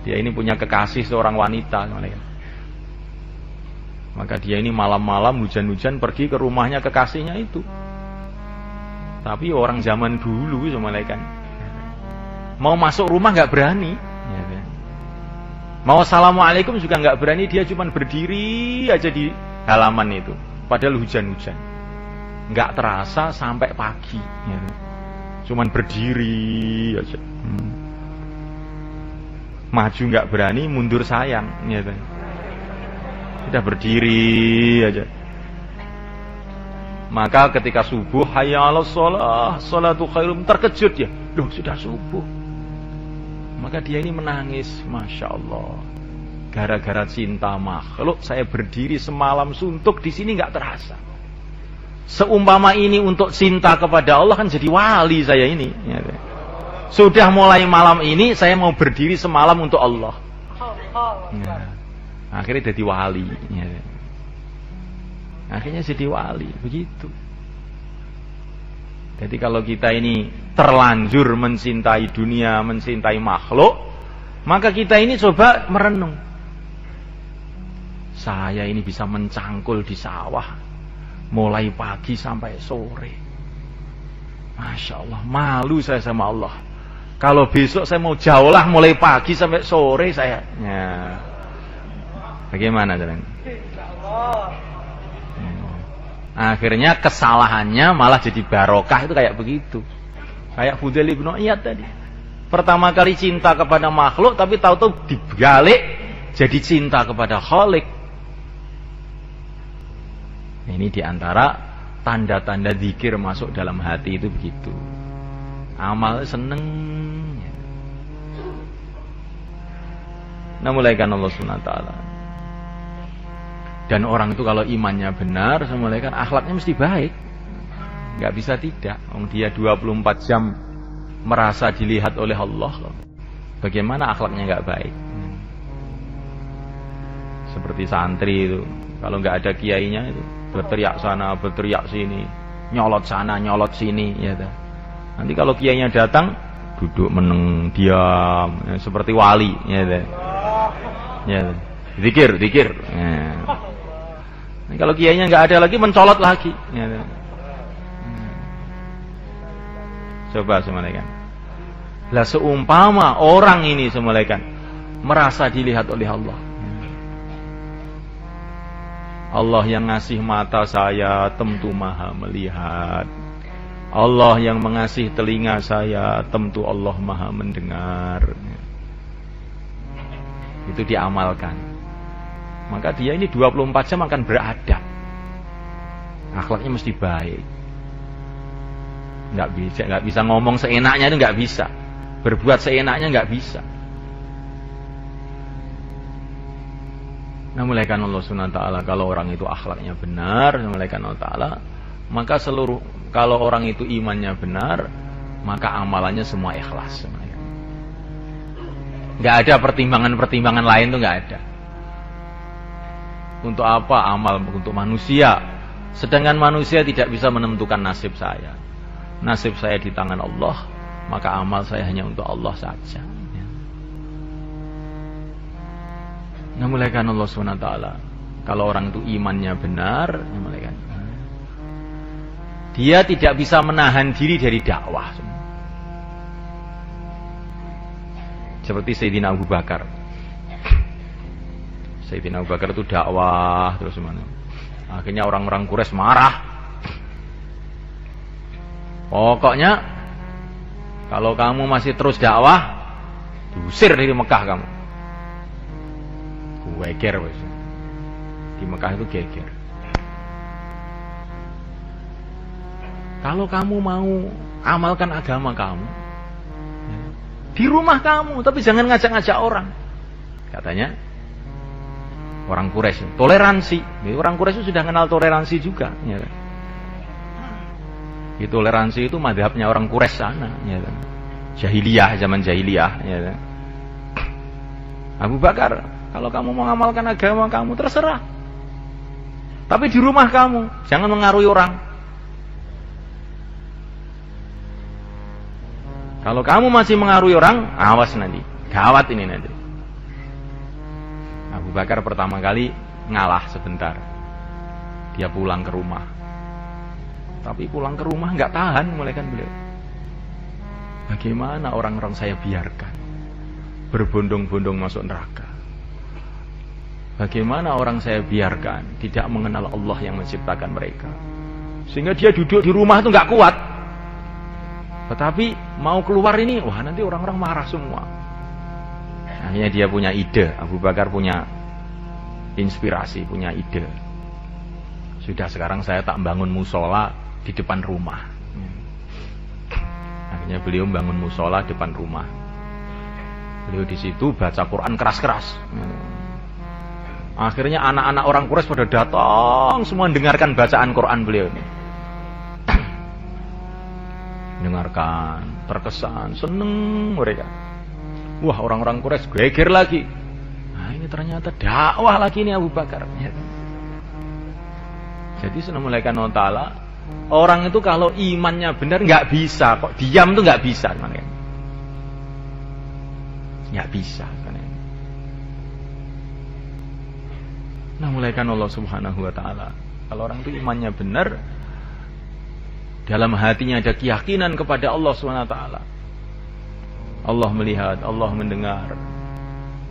dia ini punya kekasih seorang wanita, malaikat. Maka dia ini malam-malam hujan-hujan pergi ke rumahnya kekasihnya itu. Tapi orang zaman dulu, malaikat, mau masuk rumah nggak berani. Ya, mau assalamualaikum juga nggak berani, dia cuma berdiri aja di halaman itu. Padahal hujan-hujan, nggak terasa sampai pagi. Ya. Cuman berdiri aja. Maju nggak berani, mundur sayang. Ya. Sudah berdiri aja. Maka ketika subuh, hayya 'alas shalah, sholatu khairum, terkejut ya. Loh, sudah subuh. Maka dia ini menangis, Masya Allah. Gara-gara cinta makhluk, saya berdiri semalam suntuk di sini nggak terasa. Seumpama ini untuk cinta kepada Allah kan jadi wali saya ini. Sudah mulai malam ini saya mau berdiri semalam untuk Allah. Akhirnya jadi wali. Akhirnya jadi wali, begitu. Jadi kalau kita ini terlanjur mencintai dunia, mencintai makhluk, maka kita ini coba merenung. Saya ini bisa mencangkul di sawah mulai pagi sampai sore. Masya Allah, malu saya sama Allah. Kalau besok saya mau jaulah mulai pagi sampai sore saya. Ya. Bagaimana jalan? Akhirnya kesalahannya malah jadi barokah, itu kayak begitu. Kayak Fudail ibnu Iyad tadi. Pertama kali cinta kepada makhluk, tapi tahu-tahu dibalik jadi cinta kepada Khalik. Ini diantara tanda-tanda zikir masuk dalam hati itu begitu. Amal seneng. Nah, mulaikan Allah SWT. Dan orang itu kalau imannya benar, mulaikan akhlaknya mesti baik. Nggak bisa tidak. Dia 24 jam merasa dilihat oleh Allah, bagaimana akhlaknya nggak baik. Seperti santri itu, kalau nggak ada kiainya itu berteriak sana, berteriak sini, nyolot sana, nyolot sini, ya. Nanti kalau kiainya datang, duduk meneng, diam, ya, seperti wali, ya. Ya, zikir. Ya. Nah, kalau kiainya nggak ada lagi, mencolot lagi. Ya. Coba semalekan. Lah seumpama orang ini semalekan merasa dilihat oleh Allah. Allah yang ngasih mata saya tentu maha melihat. Allah yang mengasih telinga saya tentu Allah maha mendengar. Itu diamalkan. Maka dia ini 24 jam akan beradab. Akhlaknya mesti baik. Nggak bisa ngomong seenaknya, itu nggak bisa. Berbuat seenaknya nggak bisa. Nah, mulaikan Allah SWT, kalau orang itu akhlaknya benar, mulaikan Allah Ta'ala, maka kalau orang itu imannya benar, maka amalannya semua ikhlas. Nggak ada pertimbangan lain, tuh nggak ada. Untuk apa amal? Untuk manusia. Sedangkan manusia tidak bisa menentukan nasib saya. Nasib saya di tangan Allah, maka amal saya hanya untuk Allah saja. Nah, mulaikan Allah SWT, kalau orang itu imannya benar, mulaikan. Dia tidak bisa menahan diri dari dakwah. Seperti Sayyidina Abu Bakar. Sayyidina Abu Bakar itu dakwah terus mana? Akhirnya orang-orang Quraisy marah. Pokoknya kalau kamu masih terus dakwah, diusir dari Mekah kamu. Geger wis. Di Mekah itu geger. Kalau kamu mau amalkan agama kamu di rumah kamu, tapi jangan ngajak-ngajak orang. Katanya orang Quraisy, toleransi. Orang Quraisy itu sudah kenal toleransi juga, ya. Toleransi itu madhabnya orang Quraisy sana, ya. Jahiliyah, zaman jahiliyah, ya. Abu Bakar, kalau kamu mau mengamalkan agama kamu, terserah. Tapi di rumah kamu, jangan mengaruhi orang. Kalau kamu masih mengaruhi orang, awas nanti. Gawat ini nanti. Abu Bakar pertama kali ngalah sebentar. Dia pulang ke rumah. Tapi pulang ke rumah nggak tahan, mulaikan beliau. Bagaimana orang-orang saya biarkan berbondong-bondong masuk neraka? Bagaimana orang saya biarkan tidak mengenal Allah yang menciptakan mereka? Sehingga dia duduk di rumah itu nggak kuat. Tetapi mau keluar ini, wah nanti orang-orang marah semua. Akhirnya dia punya ide. Abu Bakar punya inspirasi, punya ide. Sudah, sekarang saya tak bangun musola di depan rumah. Akhirnya beliau bangun musola depan rumah. Beliau di situ baca Quran keras-keras. Akhirnya anak-anak orang Quraisy pada datang semua mendengarkan bacaan Quran beliau ini. Dengarkan, terkesan, seneng mereka. Wah, orang-orang Quraisy geger lagi. Nah, ini ternyata dakwah lagi nih Abu Bakar. Jadi sudah mulaikan Allah Ta'ala, orang itu kalau imannya benar nggak bisa kok diam tuh nggak bisa, nggak bisa. Nah, mulaikan Allah Subhanahu Wa Ta'ala, kalau orang itu imannya benar, dalam hatinya ada keyakinan kepada Allah Subhanahu Wa Ta'ala. Allah melihat, Allah mendengar,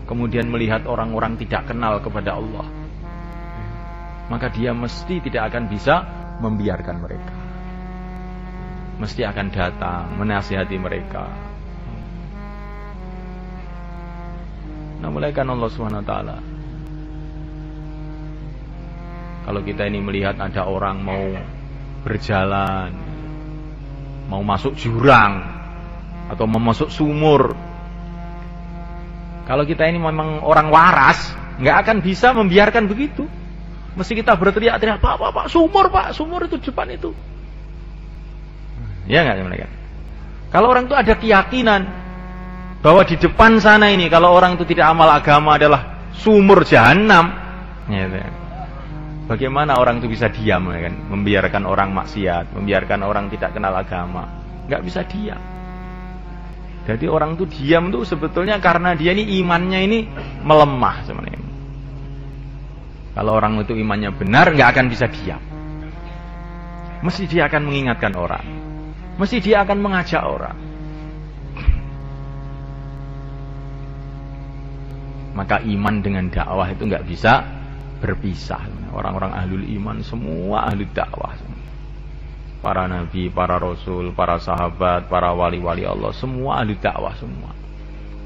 kemudian melihat orang-orang tidak kenal kepada Allah, maka dia mesti tidak akan bisa membiarkan mereka. Mesti akan datang menasihati mereka. Nah, mulaikan Allah Subhanahu Wa Ta'ala. Kalau kita ini melihat ada orang mau berjalan, mau masuk jurang atau mau masuk sumur, kalau kita ini memang orang waras, nggak akan bisa membiarkan begitu. Mesti kita berteriak-teriak, Pak, sumur itu depan itu. Ya nggak mereka? Kalau orang itu ada keyakinan bahwa di depan sana ini kalau orang itu tidak amal agama adalah sumur jahanam, gitu. Bagaimana orang itu bisa diam, ya kan? Membiarkan orang maksiat, membiarkan orang tidak kenal agama, nggak bisa diam. Jadi orang itu diam tuh sebetulnya karena dia ini imannya ini melemah sebenarnya. Kalau orang itu imannya benar, nggak akan bisa diam. Mesti dia akan mengingatkan orang, mesti dia akan mengajak orang. Maka iman dengan dakwah itu nggak bisa berpisah. Orang-orang ahlul iman semua ahli dakwah. Para nabi, para rasul, para sahabat, para wali-wali Allah semua ahli dakwah semua.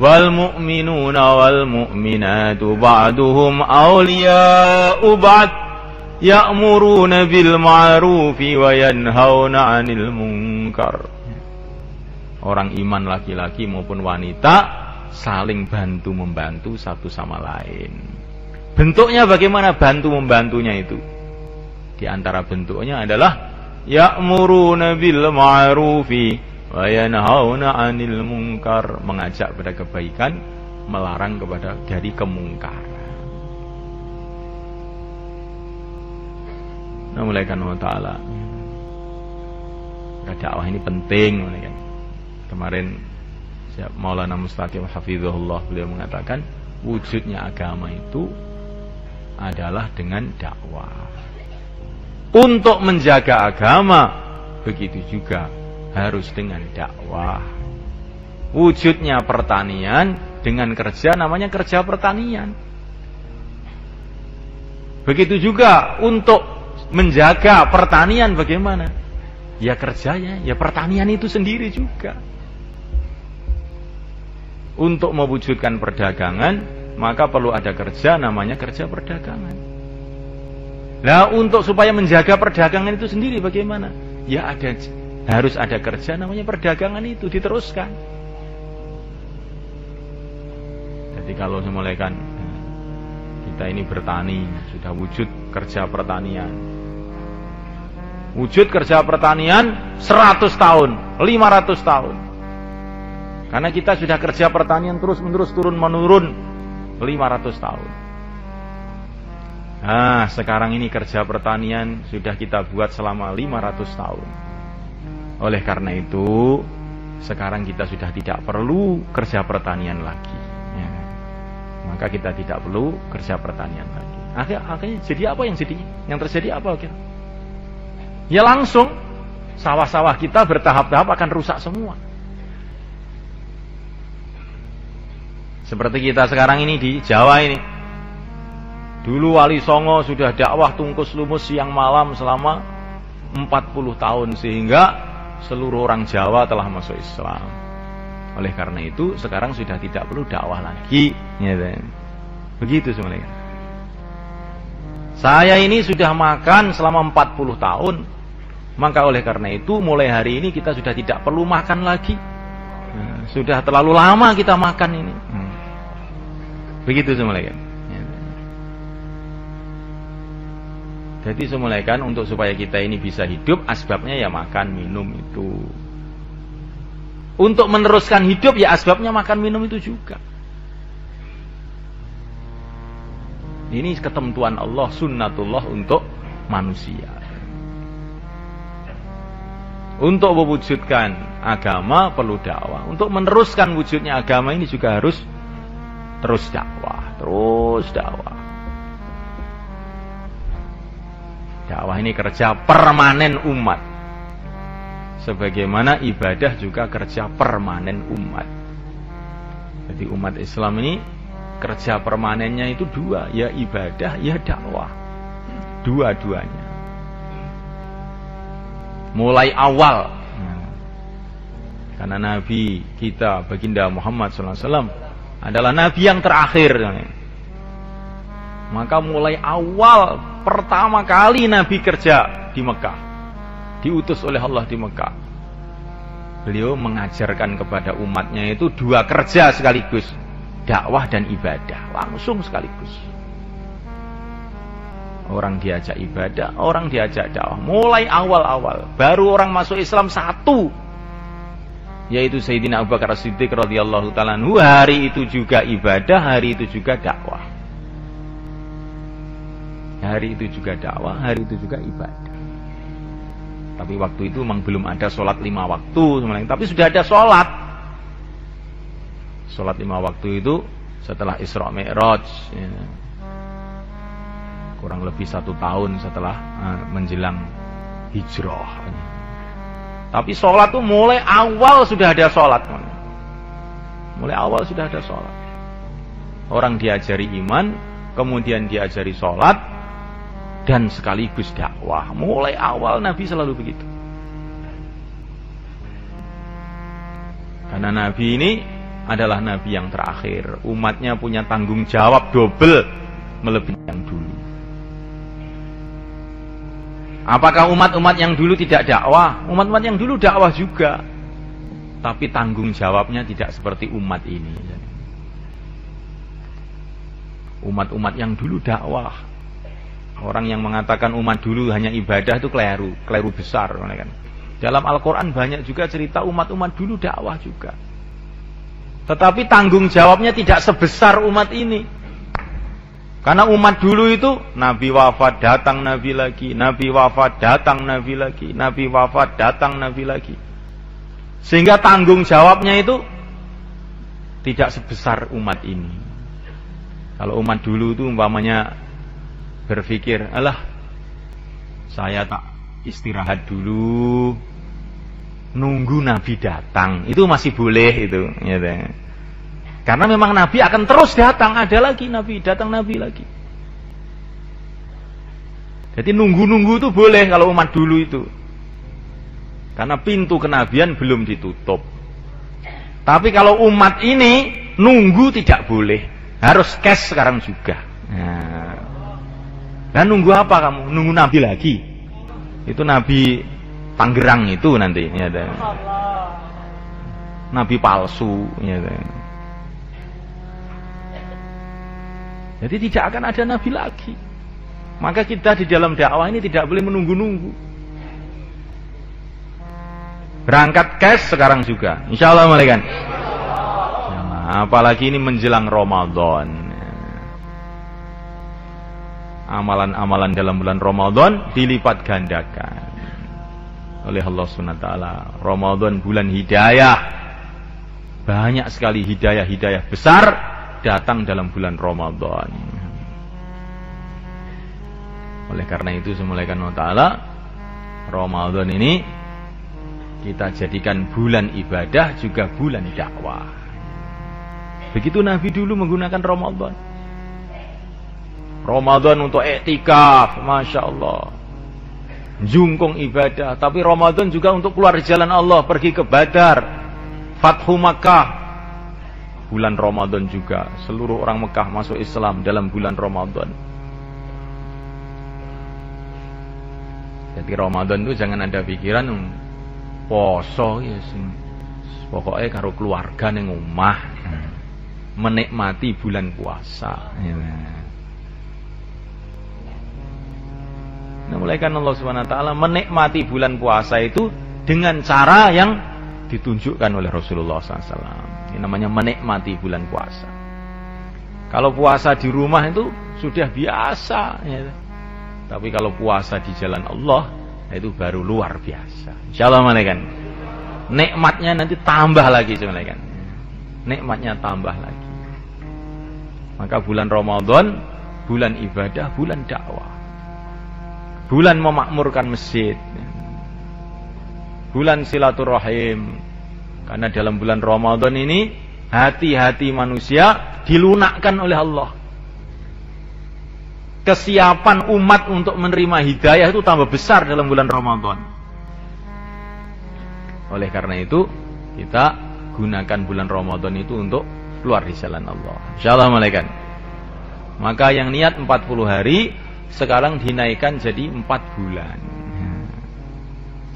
Wal mu'minuna wal mu'minatu ba'duhum awliya'u ba'd ya'muruna bil ma'rufi wa yanhauna 'anil munkar. Orang iman laki-laki maupun wanita saling bantu-membantu satu sama lain. Bentuknya bagaimana bantu-membantunya itu? Di antara bentuknya adalah ya'muruna bil ma'rufi wa yanhauna 'anil munkar, mengajak pada kebaikan, melarang kepada dari kemungkaran. Nah, mulai kan Allah Ta'ala. Dakwah ini penting, kan. Kemarin Maulana Mustaqim Hafizahullah beliau mengatakan wujudnya agama itu adalah dengan dakwah. Untuk menjaga agama begitu juga harus dengan dakwah. Wujudnya pertanian dengan kerja namanya kerja pertanian. Begitu juga untuk menjaga pertanian bagaimana? Ya kerjanya, ya pertanian itu sendiri juga. Untuk mewujudkan perdagangan, maka perlu ada kerja namanya kerja perdagangan. Nah, untuk supaya menjaga perdagangan itu sendiri bagaimana? Ya harus ada kerja namanya perdagangan itu diteruskan. Jadi kalau semulaikan kita ini bertani, sudah wujud kerja pertanian. Wujud kerja pertanian 100 tahun, 500 tahun. Karena kita sudah kerja pertanian terus-menerus turun-menurun 500 tahun. Nah, sekarang ini kerja pertanian sudah kita buat selama 500 tahun. Oleh karena itu, sekarang kita sudah tidak perlu kerja pertanian lagi. Ya. Maka kita tidak perlu kerja pertanian lagi. Akhirnya jadi apa yang terjadi apa kira? Ya langsung sawah-sawah kita bertahap-tahap akan rusak semua. Seperti kita sekarang ini di Jawa ini. Dulu Wali Songo sudah dakwah tungkus lumus siang malam selama 40 tahun sehingga seluruh orang Jawa telah masuk Islam. Oleh karena itu sekarang sudah tidak perlu dakwah lagi. Begitu sebenarnya. Saya ini sudah makan selama 40 tahun. Maka oleh karena itu mulai hari ini kita sudah tidak perlu makan lagi. Sudah terlalu lama kita makan ini. Begitu semulaikan. Jadi semulaikan untuk supaya kita ini bisa hidup, asbabnya ya makan minum itu. Untuk meneruskan hidup ya asbabnya makan minum itu juga. Ini ketentuan Allah, sunnatullah untuk manusia. Untuk mewujudkan agama perlu dakwah. Untuk meneruskan wujudnya agama ini juga harus terus dakwah, terus dakwah. Dakwah ini kerja permanen umat. Sebagaimana ibadah juga kerja permanen umat. Jadi umat Islam ini kerja permanennya itu dua, ya ibadah, ya dakwah. Dua-duanya. Mulai awal. Karena Nabi kita, baginda Muhammad SAW adalah Nabi yang terakhir. Maka mulai awal pertama kali Nabi kerja di Mekah, diutus oleh Allah di Mekah, beliau mengajarkan kepada umatnya itu dua kerja sekaligus, dakwah dan ibadah, langsung sekaligus. Orang diajak ibadah, orang diajak dakwah. Mulai awal-awal, baru orang masuk Islam satu. yaitu Sayyidina Abu Bakar As-Siddiq radhiyallahu ta'ala anhu, hari itu juga ibadah, hari itu juga dakwah. Hari itu juga dakwah, hari itu juga ibadah. Tapi waktu itu memang belum ada sholat 5 waktu, tapi sudah ada sholat. Sholat 5 waktu itu setelah Isra Mi'raj, ya. Kurang lebih 1 tahun setelah menjelang hijrah. Tapi sholat tuh mulai awal sudah ada sholat. Mulai awal sudah ada sholat. Orang diajari iman, kemudian diajari sholat, dan sekaligus dakwah. Mulai awal Nabi selalu begitu. Karena Nabi ini adalah Nabi yang terakhir. Umatnya punya tanggung jawab double melebihi yang dulu. Apakah umat-umat yang dulu tidak dakwah? Umat-umat yang dulu dakwah juga, tapi tanggung jawabnya tidak seperti umat ini. Umat-umat yang dulu dakwah. Orang yang mengatakan umat dulu hanya ibadah itu keliru besar, kan? Dalam Al-Quran banyak juga cerita umat-umat dulu dakwah juga, tetapi tanggung jawabnya tidak sebesar umat ini. Karena umat dulu itu Nabi wafat, datang Nabi lagi, Nabi wafat, datang Nabi lagi, Nabi wafat, datang Nabi lagi. Sehingga tanggung jawabnya itu tidak sebesar umat ini. Kalau umat dulu itu umpamanya berpikir, alah, saya tak istirahat dulu, nunggu Nabi datang, itu masih boleh itu, gitu. Karena memang Nabi akan terus datang, ada lagi Nabi, datang Nabi lagi. Jadi nunggu-nunggu itu boleh kalau umat dulu itu. Karena pintu kenabian belum ditutup. Tapi kalau umat ini, nunggu tidak boleh. Harus cash sekarang juga. Nah, dan nunggu apa kamu? Nunggu Nabi lagi. Itu Nabi Tangerang itu nanti. Ya, Nabi palsu. Ya, jadi tidak akan ada Nabi lagi. Maka kita di dalam dakwah ini tidak boleh menunggu-nunggu. Berangkat cash sekarang juga, insya Allah malaikat. Nah, apalagi ini menjelang Ramadan. Amalan-amalan dalam bulan Ramadan dilipat gandakan oleh Allah SWT. Ramadan bulan hidayah. Banyak sekali hidayah-hidayah besar datang dalam bulan Ramadan. Oleh karena itu semulaikan Allah Ta'ala, Ramadan ini kita jadikan bulan ibadah juga bulan dakwah. Begitu Nabi dulu menggunakan Ramadan. Ramadan untuk iktikaf, Masya Allah, jungkung ibadah. Tapi Ramadan juga untuk keluar jalan Allah, pergi ke Badar, Fathu Makkah. Bulan Ramadan juga, seluruh orang Mekah masuk Islam dalam bulan Ramadan. Jadi Ramadan itu jangan ada pikiran poso ya, pokoknya karo keluarga ning omah, menikmati bulan puasa. Nah, mulai kan Allah SWT menikmati bulan puasa itu dengan cara yang ditunjukkan oleh Rasulullah SAW. Ini namanya menikmati bulan puasa. Kalau puasa di rumah itu sudah biasa, ya. Tapi kalau puasa di jalan Allah, itu baru luar biasa. Insyaallah malaikat. Nikmatnya nanti tambah lagi, malaikat. Nikmatnya tambah lagi. Maka bulan Ramadan, bulan ibadah, bulan dakwah. Bulan memakmurkan masjid. Bulan silaturahim. Karena dalam bulan Ramadan ini hati-hati manusia dilunakkan oleh Allah. Kesiapan umat untuk menerima hidayah itu tambah besar dalam bulan Ramadan. Oleh karena itu kita gunakan bulan Ramadan itu untuk keluar di jalan Allah. Insyaallah malaikat. Maka yang niat 40 hari sekarang dinaikkan jadi 4 bulan.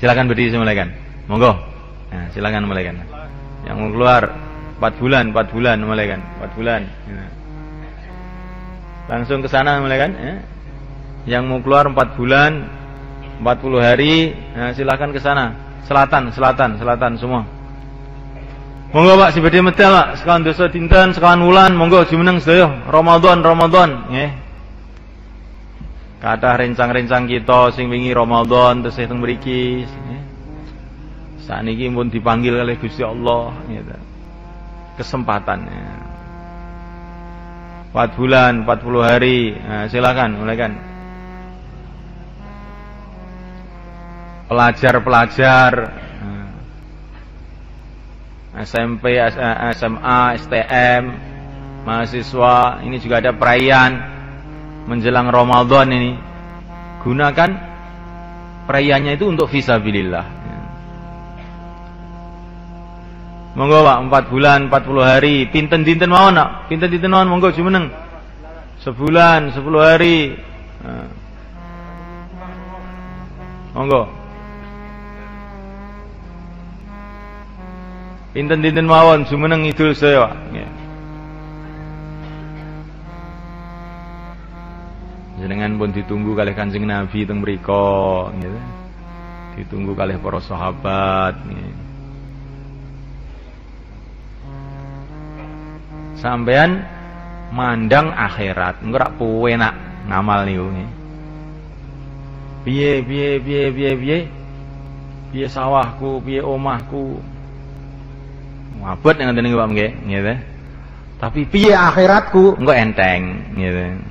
Silakan berdiri malaikat. Monggo. Nah, silakan malaikat. Yang mau keluar 4 bulan malaikat, 4 bulan. Langsung ke sana malaikat. Yang mau keluar 4 bulan, 40 hari, nah, silakan ke sana. Selatan semua. Monggo Pak sibede medal Pak, sekawan dosa dinten, sekawan wulan, monggo jumeneng sedaya Ramadan nggih. Kathah rencang-rencang kita sing wingi Ramadan tesih teng mriki nggih. Sakniki pun dipanggil oleh Gusti Allah gitu. Kesempatannya 4 bulan 40 hari. Nah, silakan mulaikan. Pelajar-pelajar SMP, SMA, STM, mahasiswa, ini juga ada perayaan menjelang Ramadan ini. Gunakan perayaannya itu untuk fisabilillah. Monggo Pak, 4 bulan 40 hari, pinten-dinten mawon nak, pinten-dinten mawon monggo jumeneng. Sebulan 10 hari. Nah. Monggo. Pinten-dinten mawon jumeneng idul saya, Pak. Nggih. Jenengan pun ditunggu kalih Kanjeng Nabi teng mriku, gitu. Ditunggu kalih para sahabat, nggih. Sampean mandang akhirat, engko rak puwe nak ngamal niku nggih. Piye sawahku, piye omahku. Abot ngoten niku Pak nggih, nggih. Tapi piye akhiratku engko enteng, nggih.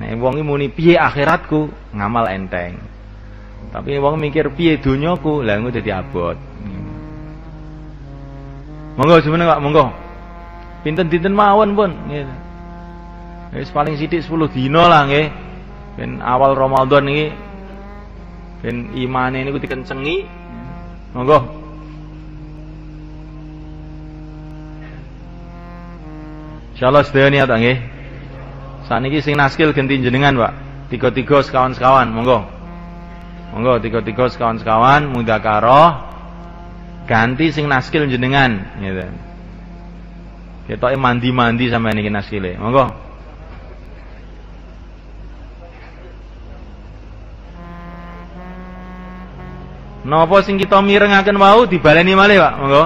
Nek wong iki muni piye akhiratku, ngamal enteng. Tapi wong mikir piye donyaku, lha engko dadi abot. Monggo jumeneng Pak, monggo. Pinten-dinten mawon pun nggih. Wis paling sithik 10 dina lah nggih. Ben awal Ramadan iki ben imane niku dikencengi. Monggo. Insyaallah sedaya niat nggih. Sakniki sing naskil ganti jenengan, Pak. 3-3 sekawan-sekawan, monggo. Monggo 3-3 sekawan-sekawan mudzakarah ganti sing naskil jenengan gitu. Ketoke mandi-mandi sampeyan iki naskile. Monggo. Napa sing kita mirengaken wau dibaleni malih, Pak. Monggo.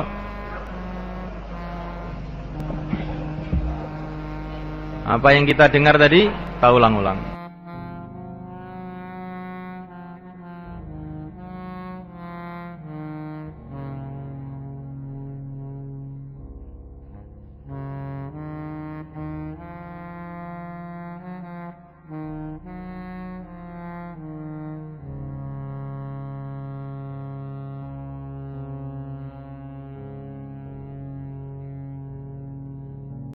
Apa yang kita dengar tadi, kita ulang-ulang.